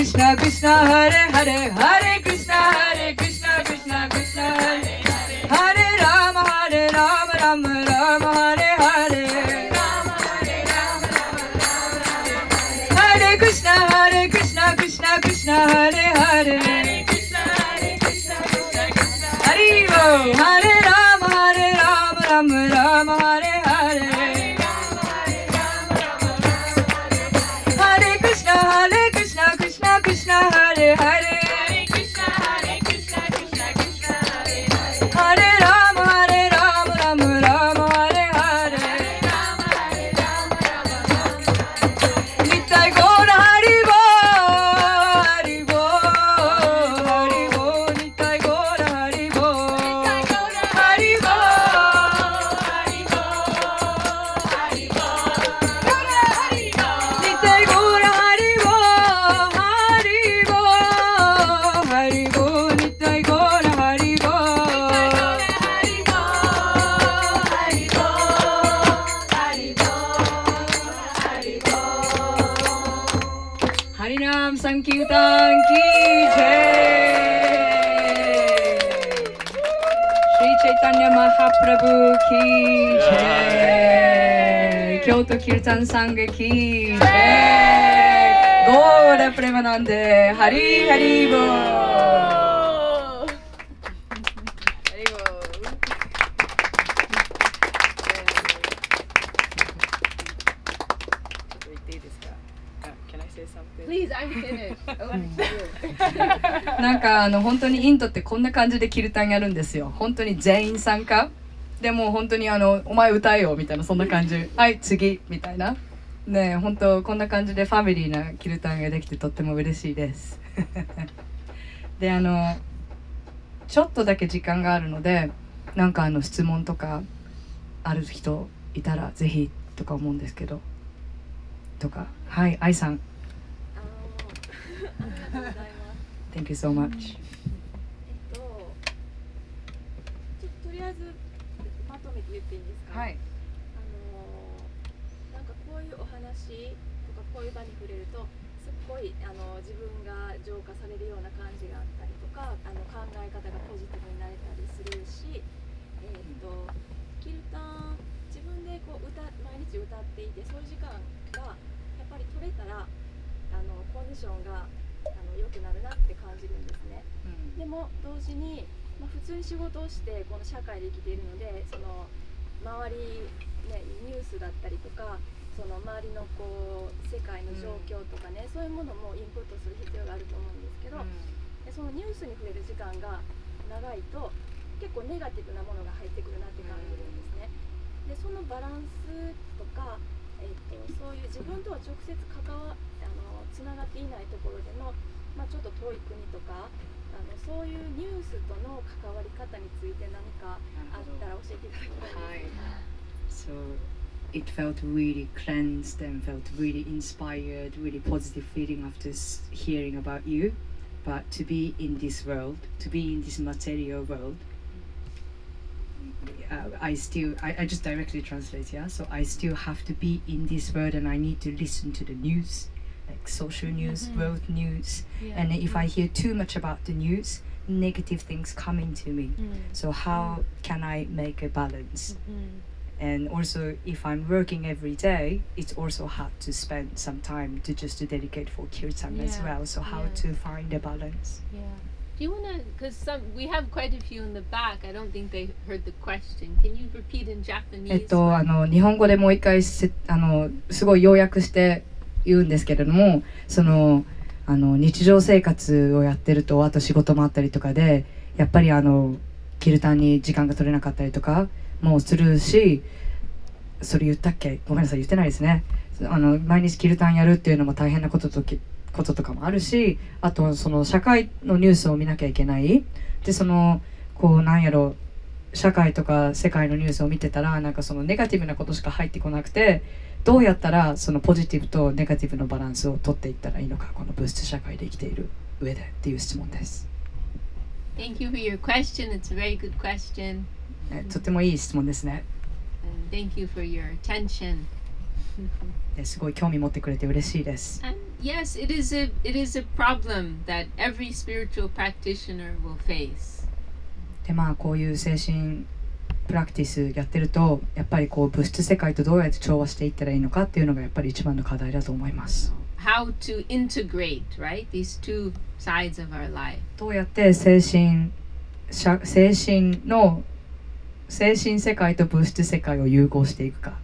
Krishna Krishna Hare Hare Hare Krishna Krishna Hare Hare Rama Rama Hare Hare Hare Krishna Krishna Hare Hare Hari Bol Hare Rama Rama Hare Hare Hare Krishna Krishna Hare Hare Hare Rama Rama Hare Hare Nitai Gaura Hari Bol Nitai Gaura Hari Bol Hari Nitai Gaura Hari Bol Nitai Gaura Hari Harinam Sankirtan ki jai. Sri Chaitanya Mahaprabhu ki jai. Kyoto Kirtan Sangha ki jai. Gaura Premanande Hari Hari Bol. Please, I'm finished. Oh, なんか本当にインドってこんな感じでキルタンやるんですよ。本当に全員参加でも本当にお前歌えよみたいなそんな感じ。はい次みたいなね、本当こんな感じでファミリーなキルタンができてとっても嬉しいです。でちょっとだけ時間があるのでなんか質問とかある人いたらぜひとか思うんですけどとかはい愛さん。Thank you so much. とりあえずまとめて言っていいですか？はい。なんかこういうお話とかこういう場に触れるとすっごい自分が浄化されるような感じがあったりとか考え方がポジティブになれたりするし、キルタン自分でこう毎日歌っていてそういう時間がやっぱり取れたらコンディションが良くなるなって感じるんですね、でも同時に、普通に仕事をしてこの社会で生きているのでその周り、ね、ニュースだったりとかその周りのこう世界の状況とかね、そういうものもインプットする必要があると思うんですけど、でそのニュースに触れる時間が長いと結構ネガティブなものが入ってくるなって感じるんですね。でそのバランスとか、そういう自分とは直接つながっていないところでの、ちょっと遠い国とかそういうニュースとの関わり方について何かあったら教えていただきたいです。So it felt really cleansed and felt really inspired, really positive feeling after hearing about you. But to be in this world, to be in this material world, I just directly translate, yeah? So I still have to be in this world and I need to listen to the news, like social news, world news. And if I hear too much about the news, negative things coming to me. So how can I make a balance? And also if I'm working every day, it's also hard to spend some time to dedicate for Kirtan as well. So how to find a balance? Do you want to, because we have quite a few in the back, I don't think they heard the question. Can you repeat in Japanese? 日本語でもう一回すごい要約して言うんですけれども、日常生活をやってるとあと仕事もあったりとかでやっぱりキルタンに時間が取れなかったりとかもするし、それ言ったっけ？ごめんなさい言ってないですね。毎日キルタンやるっていうのも大変なこととかもあるし、あとその社会のニュースを見なきゃいけない。で社会とか世界のニュースを見てたらなんかそのネガティブなことしか入ってこなくて、どうやったらそのポジティブとネガティブのバランスを取っていったらいいのか、この物質社会で生きている上でっていう質問です。Thank you for your question. It's a very good question. とてもいい質問ですね。And thank you for your attention. すごい興味持ってくれて嬉しいです。And yes, it is a problem that every spiritual practitioner will face. でこういう精神プラクティスやってるとやっぱりこう物質世界とどうやって調和していったらいいのかっていうのがやっぱり一番の課題だと思います。How to integrate, right? These two sides of our life. どうやって精神世界と物質世界を融合していくか。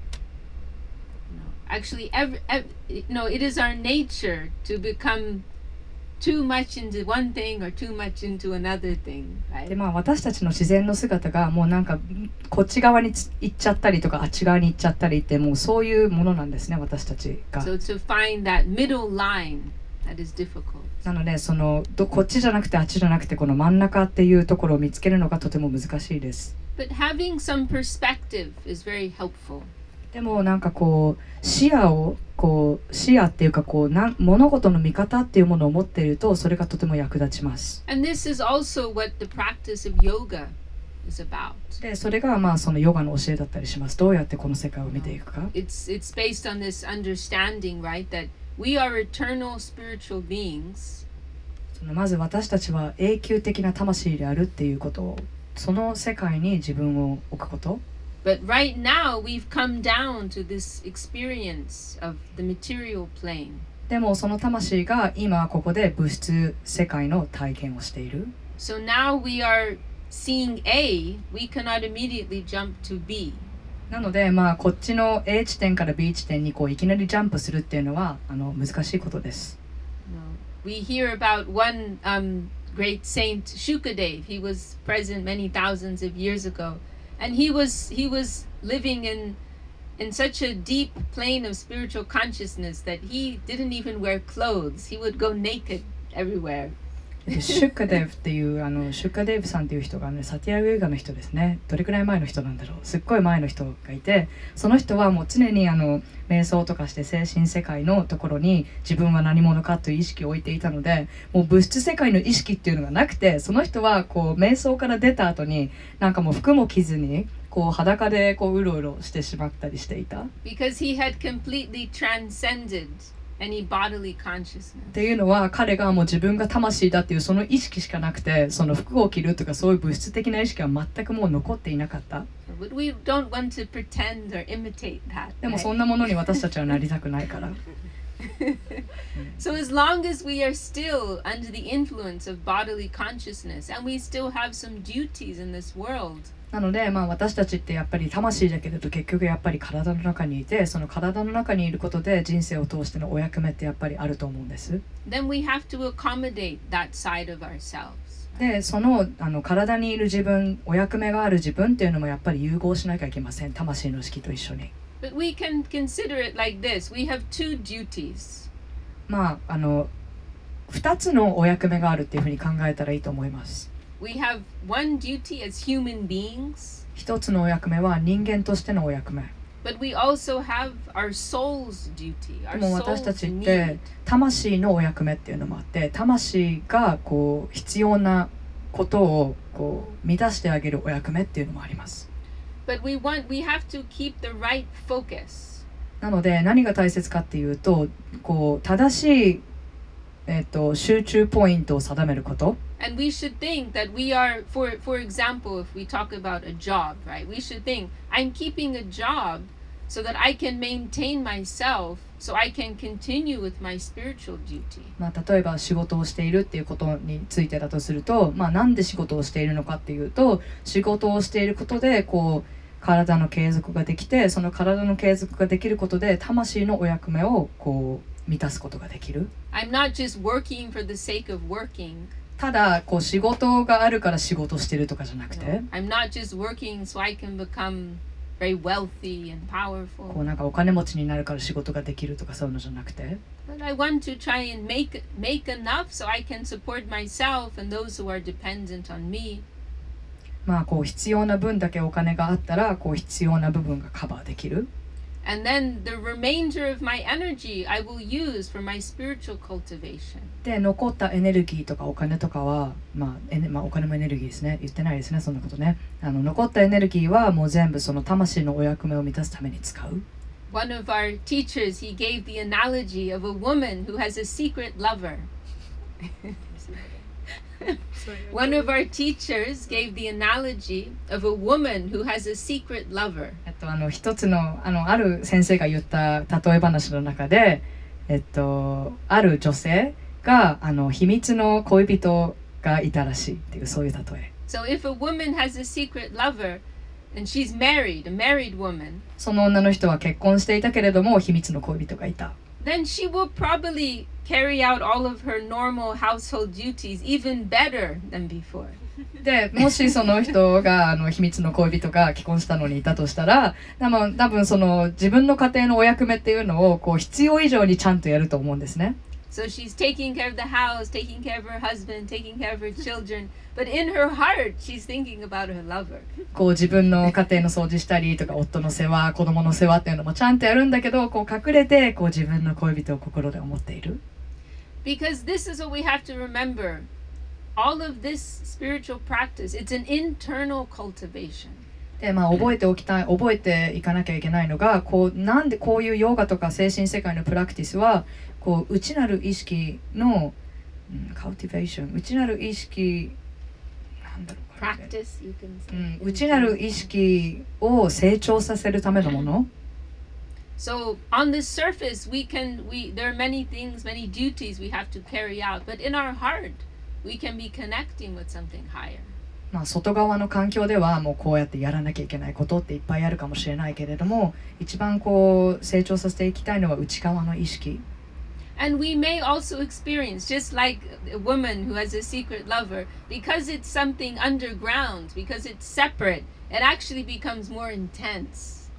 Actually, it is our nature to become too much into one thing or too much into another thing, right? で私たちの自然の姿がもうなんかこっち側に行っちゃったりとかあっち側に行っちゃったりってもうそういうものなんですね、私たちが。So to find that middle line, that is difficult. なのでこっちじゃなくてあっちじゃなくてこの真ん中っていうところを見つけるのがとても難しいです。But having some perspective is very helpful. でもなんかこう視野っていうか物事の見方っていうものを持っているとそれがとても役立ちます。And this is also what the practice of yoga is about. でそれがそのヨガの教えだったりします。どうやってこの世界を見ていくか。It's based on this understanding, right, that we are eternal spiritual beings. まず私たちは永久的な魂であるっていうことその世界に自分を置くこと。But right now we've come down to this experience of the material plane. でもその魂が今ここで物質世界の体験をしている。So now we are seeing A, we cannot immediately jump to B. なのでこっちの A 地点から B 地点にいきなりジャンプするっていうのは難しいことです。We hear about one great saint, Shukadev. He was present many thousands of years ago, and he was living in such a deep plane of spiritual consciousness that he didn't even wear clothes. He would go naked everywhere. シュッカデブっていうシュッカデブさんっていう人がサティアグーガの人ですね。どれくらい前の人なんだろう。すっごい前の人がいて、その人はもう常に瞑想とかして精神世界のところに自分は何者かという意識を置いていたので、もう物質世界の意識っていうのがなくて、その人は瞑想から出た後にもう服も着ずに裸でうろうろしてしまったりしていた。Because he had completely transcended any bodily consciousness. っていうのは彼がもう自分が魂だっていうその意識しかなくて、その服を着るとかそういう物質的な意識は全くもう残っていなかった。But we don't want to pretend or imitate that. でもそんなものに私たちはなりたくないから。So as long as we are still under the influence of bodily consciousness and we still have some duties in this world. なので私たちってやっぱり魂だけれど結局やっぱり体の中にいて、その体の中にいることで人生を通してのお役目ってやっぱりあると思うんです。Then we have to accommodate that side of ourselves. でその体にいる自分、お役目がある自分っていうのもやっぱり融合しなきゃいけません。魂の式と一緒に。But we can consider it like this. We have two duties. 2つのお役目があるっていうふうに考えたらいいと思います。We have one duty as human beings. 一つのお役目は人間としてのお役目。But we also have our soul's duty. で Our も私た soul's ちって need. 魂のお役目っていうのもあって、魂が必要なことを満たしてあげるお役目っていうのもあります。But we have to keep the right focus. なので何が大切かっていうと、正しい集中ポイントを定めること。And we should think that we are, for example, if we talk about a job, right? We should think, I'm keeping a job so that I can maintain myself, so I can continue with my spiritual duty. 例えば仕事をしているっていうことについてだとすると、なんで仕事をしているのかっていうと、仕事をしていることで体の継続ができて、その体の継続ができることで魂のお役目を満たすことができる。I'm not just working for the sake of working. ただ仕事があるから仕事してるとかじゃなくて、I'm not just working so I can become very wealthy and powerful. お金持ちになるから仕事ができるとかそういうのじゃなくて、But I want to try and make enough so I can support myself and those who are dependent on me. 必要な分だけお金があったら必要な部分がカバーできる。And then the remainder of my energy I will use for my spiritual cultivation. で残ったエネルギーとかお金とかはお金もエネルギーですね。言ってないですね、そんなことね。残ったエネルギーはもう全部その魂のお役目を満たすために使う。One of our teachers, he gave the analogy of a woman who has a secret lover. One of our teachers gave the analogy of a woman who has a secret lover. 一つのある先生が言った例え話の中で、ある女性が秘密の恋人がいたらしいっていうそういう例え。So if a woman has a secret lover and she's married, a married woman, その女の人は結婚していたけれども秘密の恋人がいた。then she will probably carry out all of her normal household duties even better than before. でもしその人が秘密の恋人が結婚したのにいたとしたら、多分その自分の家庭のお役目っていうのを必要以上にちゃんとやると思うんですね。So she's taking care of the house, taking care of her husband, taking care of her children, but in her heart she's thinking about her lover. 自分の家庭の掃除したりとか夫の世話、子供の世話っていうのもちゃんとやるんだけど、隠れて自分の恋人を心で思っている。Because this is what we have to remember. All of this spiritual practice, it's an internal cultivation. で覚えていかなきゃいけないのが、なんでこういうヨガとか精神世界のプラクティスは内なる意識のカルティベーション、内なる意識なんだろうか practice, you can say. 内なる意識を成長させるためのもの。So on the surface, there are many things, many duties we have to carry out, but in our heart, we can be connecting with something higher. 外側の環境ではもうこうやってやらなきゃいけないことっていっぱいあるかもしれないけれども、一番こう成長させていきたいのは内側の意識。And we may also experience, just like a woman who has a secret lover, because it's something underground, because it's separate, it actually becomes more intense.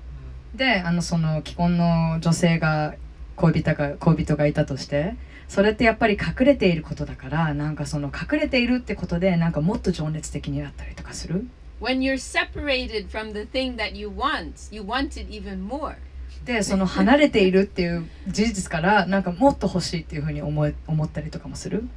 で、その既婚の女性が恋人がいたとして、それってやっぱり隠れていることだから、なんかその隠れているってことでなんかもっと情熱的になったりとかする。When you're separated from the thing that you want it even more. で、その離れているっていう事実からなんかもっと欲しいっていうふうに思ったりとかもする。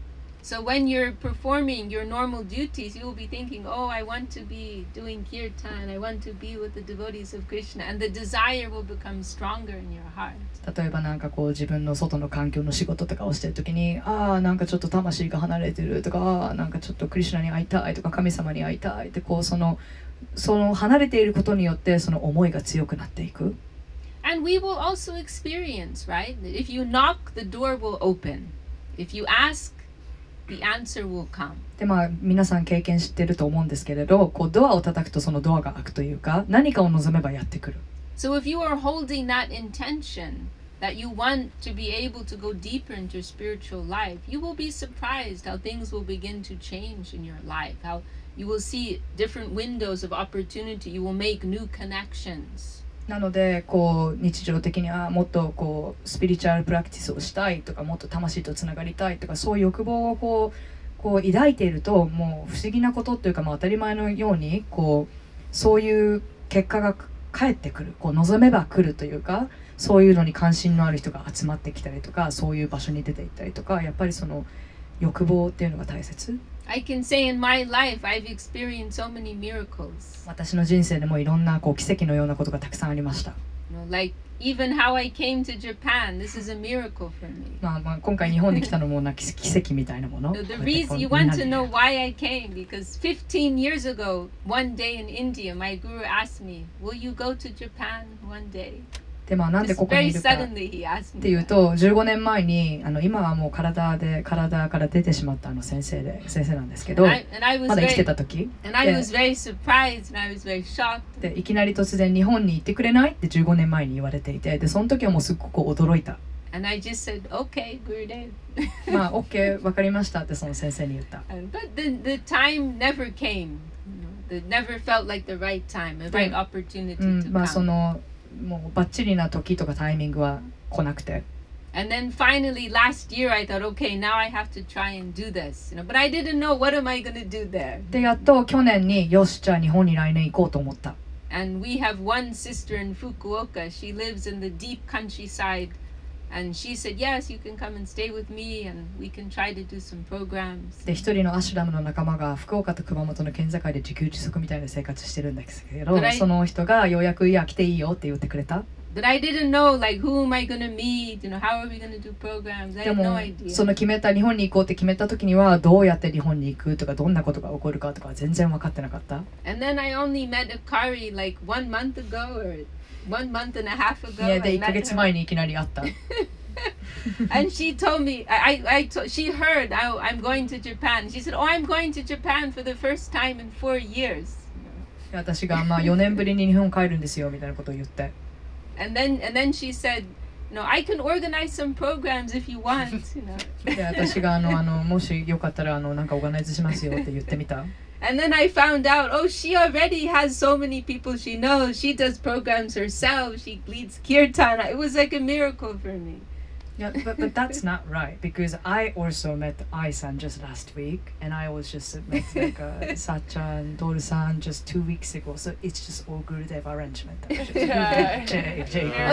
So when you're performing your normal duties, you will be thinking, oh, I want to be doing Kirtan, I want to be with the devotees of Krishna, and the desire will become stronger in your heart. 例えばなんかこう自分の外の環境の仕事とかをしてるときに、なんかちょっと魂が離れてるとか、なんかちょっとクリシュナに会いたいとか神様に会いたいってこうその離れていることによってその思いが強くなっていく。And we will also experience, right? If you knock, the door will open. If you ask, the answer will come. で皆さん経験してると思うんですけれど、こうドアを叩くとそのドアが開くというか、何かを望めばやってくる。So if you are holding that intention that you want to be able to go deeper into your spiritual life, you will be surprised how things will begin to change in your life, how you will see different windows of opportunity, you will make new connections. なのでこう日常的にもっとこうスピリチュアルプラクティスをしたいとか、もっと魂とつながりたいとか、そういう欲望をこう抱いていると、もう不思議なことというか、当たり前のようにこうそういう結果が返ってくる、こう望めば来るというか、そういうのに関心のある人が集まってきたりとか、そういう場所に出て行ったりとか、やっぱりその欲望っていうのが大切。I can say in my life I've experienced so many miracles. 私の人生でもいろんなこう奇跡のようなことがたくさんありました。Like even how I came to Japan, this is a miracle for me. 今回日本に来たのも奇跡みたいなもの。The reason you want to know why I came, because 15 years ago, one day in India, my guru asked me, "Will you go to Japan one day?" でなんでここにいるかっていうと、15年前に今はもう体から出てしまった先生なんですけど、まだ生きてた時でいきなり突然日本に行ってくれないって15年前に言われていて、でその時はもうすっごく驚いた。And I just said, "Okay, Gurudev." OK わかりましたってその先生に言った。But the time never came. It never felt like the right time, the right opportunity to come. もうバッチリな時とかタイミングは来なくて。And then finally last year I thought, okay, now I have to try and do this, but I didn't know what am I going to do there. でやっと去年によしじゃあ日本に来年行こうと思った。And we have one sister in Fukuoka. She lives in the deep countryside, and she said, yes, you can come and stay with me, and we can try to do some programs. で一人のアシュラムの仲間が福岡と熊本の県境で自給自足みたいな生活してるんですけど、その人がようやくいや来ていいよって言ってくれた。But I didn't know like who am I going to meet, how are we going to do programs. I had no idea. その日本に行こうって決めた時にはどうやって日本に行くとかどんなことが起こるかとか全然分かってなかった。And then I only met Akari like 1 month ago or 1 month and a half ago. で1ヶ月前にいきなり会った。And she told me, she heard I'm going to Japan. She said, "Oh, I'm going to Japan for the first time in 4 years." 私が4年ぶりに日本帰るんですよみたいなことを言って。And then she said, I can organize some programs if you want. で私がもしよかったらなんかオーガナイズしますよって言ってみた。And then I found out, she already has so many people she knows. She does programs herself. She leads Kirtan. It was like a miracle for me. Yeah, but that's not right because I also met Ai-san just last week and I was just met like Sachan, Doru-san just 2 weeks ago. So it's just all Gurudev arrangement.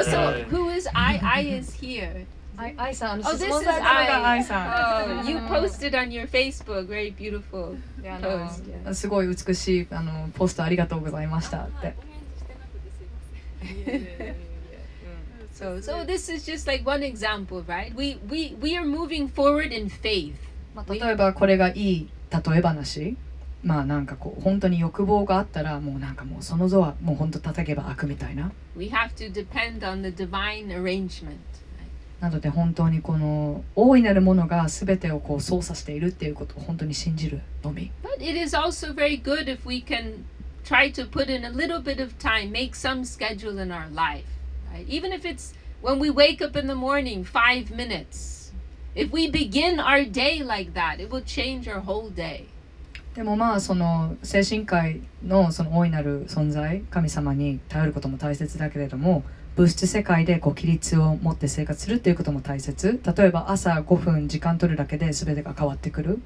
So who is Ai? Ai is here. Ai-san. Oh, this is Ai. Oh, you posted on your Facebook. Very beautiful post. すごい美しいポストありがとうございましたって。So this is just like one example, right? We are moving forward in faith. 例えばこれがいい例え話。まあなんかこう本当に欲望があったらもうなんかもうそのドアもう本当叩けば開くみたいな。We have to depend on the divine arrangement. なので本当にこの大いなるものが全てをこう操作しているっていうことを本当に信じるのみ。But it is also very good if we can try to put in a little bit of time, make some schedule in our life, right? Even if it's when we wake up in the morning, 5 minutes. If we begin our day like that, it will change our whole day. でもまあその精神界のその大いなる存在神様に頼ることも大切だけれども、物質世界でこう規律を持って生活するっていうことも大切。例えば朝5分時間取るだけで全てが変わってくる。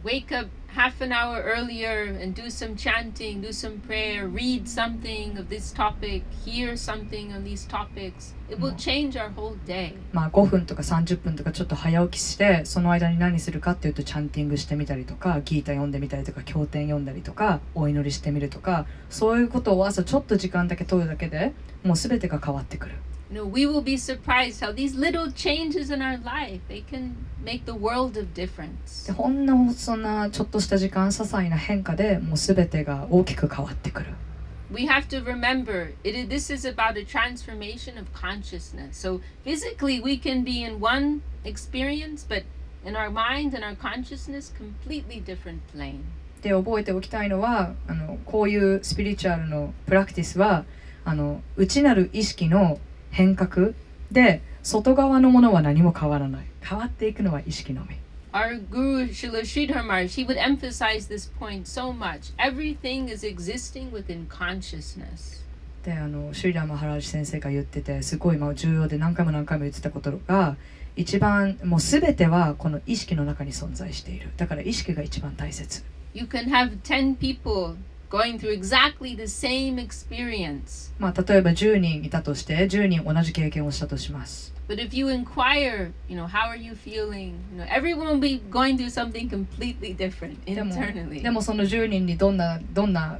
Wake up half an hour earlier and do some chanting, do some prayer, read something of this topic, hear something on these topics. It will change our whole day. まあ5分とか30分とかちょっと早起きしてその間に何するかっていうとチャンティングしてみたりとかギータ読んでみたりとか経典読んだりとかお祈りしてみるとかそういうことを朝ちょっと時間だけ取るだけでもう全てが変わってくる。We will be surprised how these little changes in our life, they can make the world of difference. でほんのそんなちょっとした時間些細な変化でもう全てが大きく変わってくる。We have to remember, this is about a transformation of consciousness. So physically we can be in one experience, but in our mind and our consciousness, completely different plane. で覚えておきたいのはこういうスピリチュアルのプラクティスは内なる意識の変革で外側のものは何も変わらない。変わっていくのは意識のみ。Our Guru Srila Sridhar Maharaj, he would emphasize this point so much. Everything is existing within consciousness. でシュリラマハラージ先生が言っててすごい重要で何回も何回も言ってたことが一番もう全てはこの意識の中に存在している。だから意識が一番大切。You can have 10 people going through exactly the same experience. まあ例えば10人いたとして10人同じ経験をしたとします。But if you inquire, how are you feeling? Everyone will be going through something completely different internally. でもその10人にどんな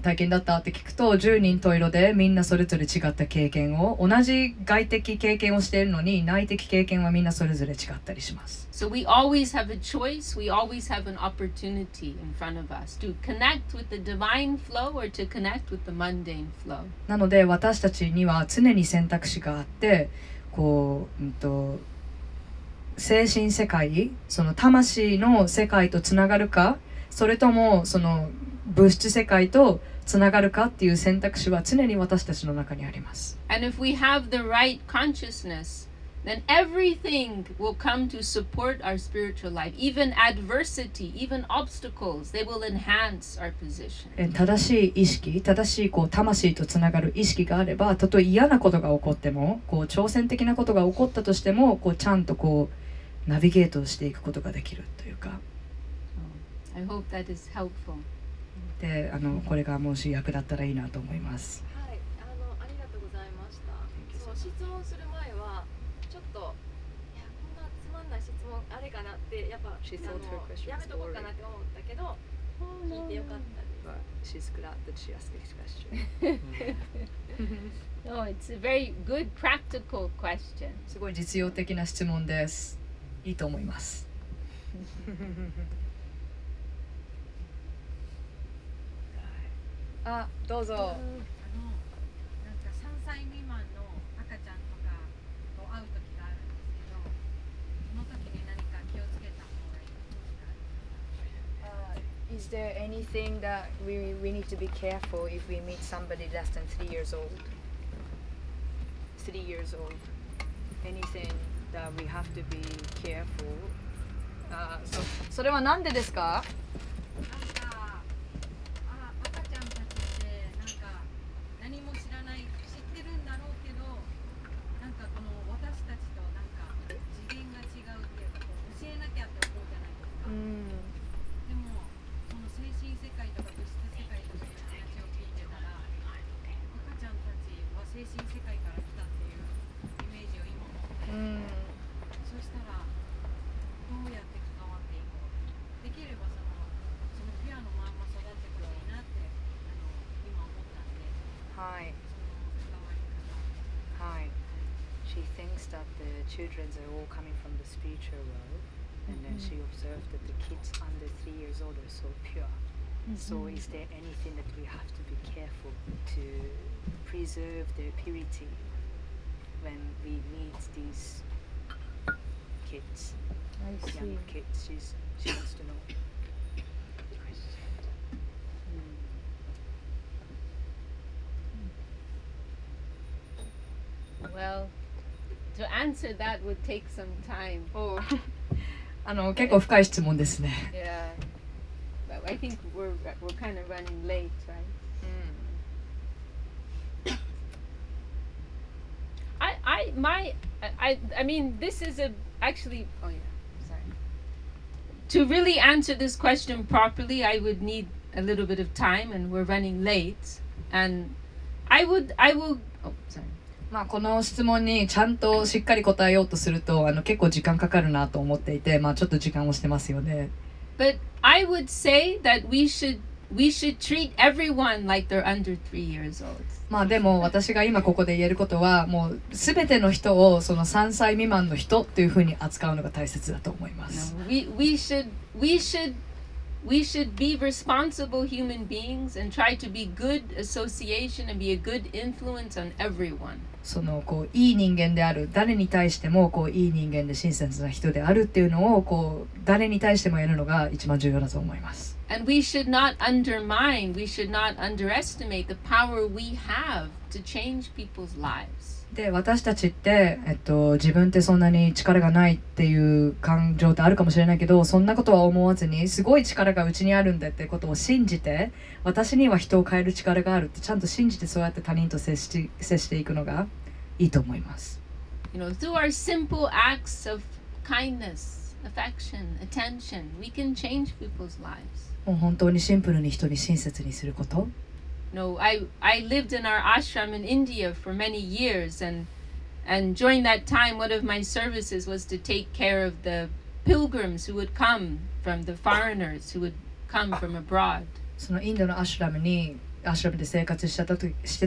体験だったって聞くと10人十色でみんなそれぞれ違った経験を同じ外的経験をしているのに内的経験はみんなそれぞれ違ったりします。So we always have a choice, we always have an opportunity in front of us to connect with the divine flow or to connect with the mundane flow. なので私たちには常に選択肢があってこう、精神世界その魂の世界とつながるかそれともその物質世界とつながるかっていう選択肢は常に私たちの中にあります。And if we have the right consciousness, then everything will come to support our spiritual life. Even adversity, even obstacles, they will enhance our position. 正しい意識、正しいこう魂とつながる意識があれば、たとえ嫌なことが起こっても、こう挑戦的なことが起こったとしても、こうちゃんとこうナビゲートしていくことができるというか。I hope that is helpful. で、これがもし役立ったらいいなと思います。はい、ありがとうございました。その質問する前はちょっとこんなつまんない質問あれかなってやっぱやめとこうかなって思ったけど聞いてよかったです。She's glad that she asked this question. No, it's a very good practical question. すごい実用的な質問です。いいと思います。あ、どうぞ。なんか3歳未満の赤ちゃんとかと会う時があるんですけど、その時に何か気をつけた方がいいですか？ Is there anything that we need to be careful if we meet somebody less than 3 years old? 3 years old. Anything that we have to be careful? それはなんでですか？赤ちゃんたちってなんか何も知らない知ってるんだろうけどなんかこの私たちとなんか次元が違うっていうか教えなきゃって思うじゃないですか。でもその精神世界とか物質世界とかいう話を聞いてたら赤ちゃんたちは精神世界から来たっていうイメージを今持って、そしたらどうやって関わっていこうできればそのピュアのまんま育ってくるといいなって今思ったんで、はい。その関わり方。はい。She thinks that the children are all coming from the spiritual world, and then she observed that the kids under 3 years old are so pure. So is there anything that we have to be careful to preserve their purity when we meet these kids, young kids? She wants to know. Well, to answer that would take some time. 結構深い質問ですね。 Yeah. But I think we're kind of running late, right? I mean, this is actually, oh yeah, sorry. To really answer this question properly, I would need a little bit of time, and we're running late. And I will, oh, sorry. この質問にちゃんとしっかり答えようとすると結構時間かかるなと思っていて、ちょっと時間をしてますよね。 But I would say that we should treat everyone like they're under 3 years old. でも私が今ここで言えることはもう全ての人をその3歳未満の人というふうに扱うのが大切だと思います。 We should be responsible human beings and try to be good association and be a good influence on everyone. そのいい人間である、誰に対してもいい人間で親切な人であるっていうのを誰に対してもやるのが一番重要だと思います。 And we should not underestimate the power we have to change people's lives. で私たちって、自分ってそんなに力がないっていう感情ってあるかもしれないけど、そんなことは思わずにすごい力がうちにあるんだってことを信じて、私には人を変える力があるってちゃんと信じて、そうやって他人と接していくのがいいと思います。 You know, through our simple acts of kindness, affection, attention, we can change people's lives. もう本当にシンプルに人に親切にすること。 No, I lived in our ashram in India for many years, and during that time, one of my services was to take care of the pilgrims who would come from the foreigners who would come from abroad. そのインドのアシュラムで生活して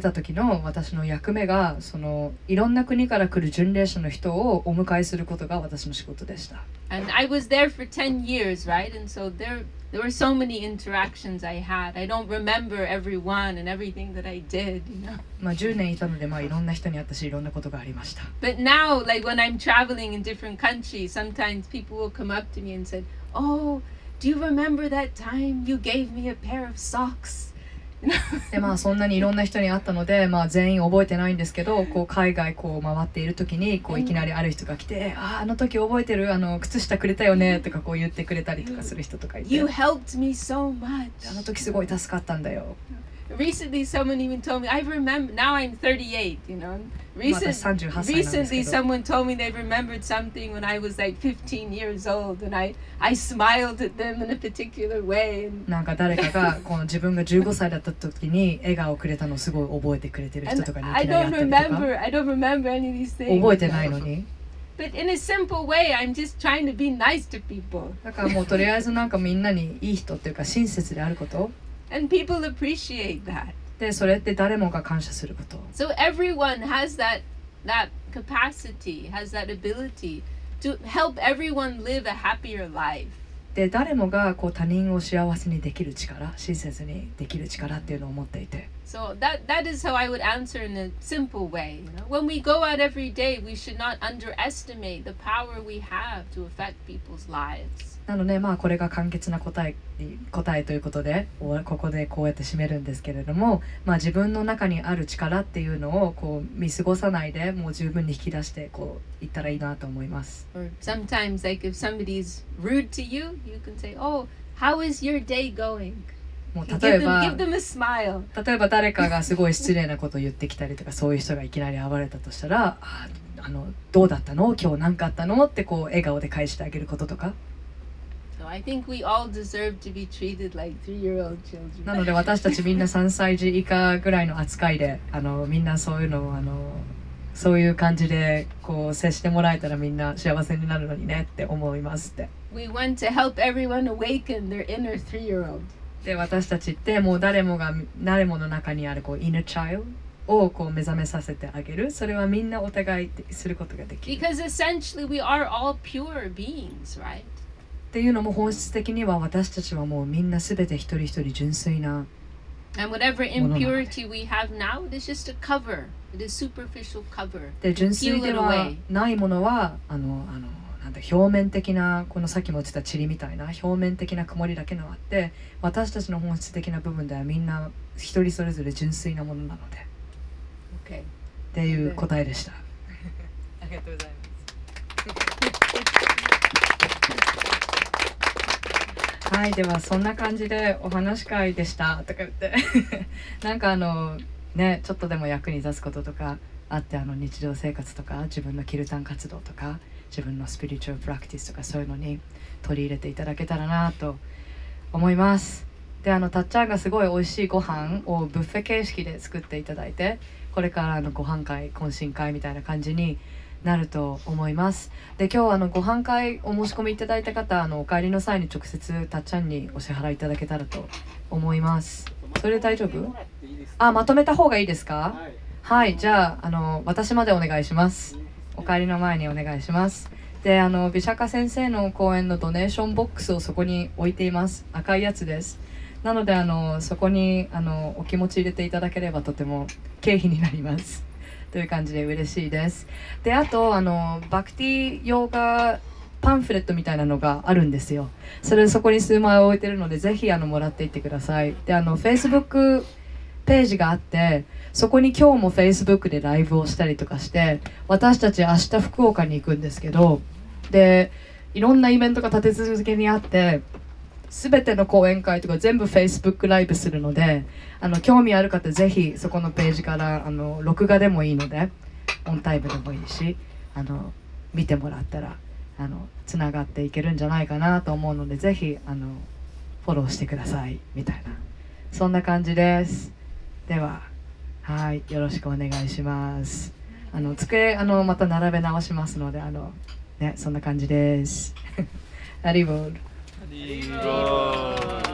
た時の私の役目が、そのいろんな国から来る巡礼者の人をお迎えすることが私の仕事でした。 And I was there for 10 years, right? And so there were so many interactions I had. I don't remember everyone and everything that I did, you know. 10年いたので、いろんな人に会ったし、いろんなことがありました。 But now, like when I'm traveling in different countries, sometimes people will come up to me and say, "Oh, do you remember that time you gave me a pair of socks?" でそんなにいろんな人に会ったので、全員覚えてないんですけど、海外回っている時にいきなりある人が来て、あの時覚えてる、靴下くれたよねとか言ってくれたりとかする人とかいて、 You helped me so much. あの時すごい助かったんだよ。 Recently, someone even told me, I remember, now I'm 38, you know. Recently, someone told me they remembered something when I was like 15 years old, and I smiled at them in a particular way. なんか誰かが自分が15歳だった時に笑顔をくれたのをすごい覚えてくれてる人とかにいきなり会ったりとか。I don't remember any of these things. 覚えてないのに。But in a simple way, I'm just trying to be nice to people. だからもうとりあえずなんかみんなにいい人っていうか親切であること。And people appreciate that. でそれって誰もが感謝すること。 So everyone has that capacity, has that ability to help everyone live a happier life. で誰もが他人を幸せにできる力、親切にできる力っていうのを持っていて。 So that is how I would answer in a simple way. You know, when we go out every day, we should not underestimate the power we have to affect people's lives. なのでこれが簡潔な答えということで、ここでこうやって締めるんですけれども、自分の中にある力っていうのを見過ごさないで、もう十分に引き出していったらいいなと思います。 Or sometimes, like if somebody's rude to you, you can say, "Oh, how is your day going?" もう Give 例えば them a smile. 誰かがすごい失礼なことを言ってきたりとか、そういう人がいきなり暴れたとしたら、どうだったの？今日何かあったの？って笑顔で返してあげることとか。 So I think we all deserve to be treated like 3-year-old children. なので私たちみんな3歳児以下ぐらいの扱いで、みんなそういうのをそういう感じで接してもらえたらみんな幸せになるのにねって思いますって。 We want to help everyone awaken their inner 3-year-old. で私たちってもう誰もの中にあるinner child を目覚めさせてあげる。それはみんなお互いすることができる。 Because essentially we are all pure beings, right? っていうのも本質的には私たちはもうみんな全て一人一人純粋な And whatever impurity we have now, it is just a cover. It is superficial cover. で純粋ではないものはなんだ表面的なこのさっきも言ってた塵みたいな表面的な曇りだけのあって私たちの本質的な部分ではみんな一人それぞれ純粋なものなので、Okay. っていう答えでした。ありがとうございます。はい、ではそんな感じでお話会でしたとか言ってなんかねちょっとでも役に立つこととかあって日常生活とか自分のキルタン活動とか自分のスピリチュアルプラクティスとかそういうのに取り入れていただけたらなと思います。でたっちゃんがすごい美味しいご飯をブッフェ形式で作っていただいてこれからご飯会懇親会みたいな感じになると思います。で今日ご飯会お申し込みいただいた方お帰りの際に直接たっちゃんにお支払いいただけたらと思います。それで大丈夫？まとめた方がいいですか？はい、じゃあ私までお願いします。お帰りの前にお願いします。で美釈迦先生の講演のドネーションボックスをそこに置いています。赤いやつです。なのでそこにお気持ち入れていただければとても経費になりますという感じで嬉しいです。であとバクティヨガパンフレットみたいなのがあるんですよ。そこに数枚置いてるのでぜひもらっていってください。でFacebook ページがあってそこに今日も Facebook でライブをしたりとかして私たち明日福岡に行くんですけどでいろんなイベントが立て続けにあって全ての講演会とか全部 Facebook ライブするので興味ある方ぜひそこのページから録画でもいいのでオンタイムでもいいし見てもらったらつながっていけるんじゃないかなと思うのでぜひフォローしてくださいみたいなそんな感じです。でははいよろしくお願いします。机また並べ直しますのでねそんな感じです。ありがとう。ありがとう。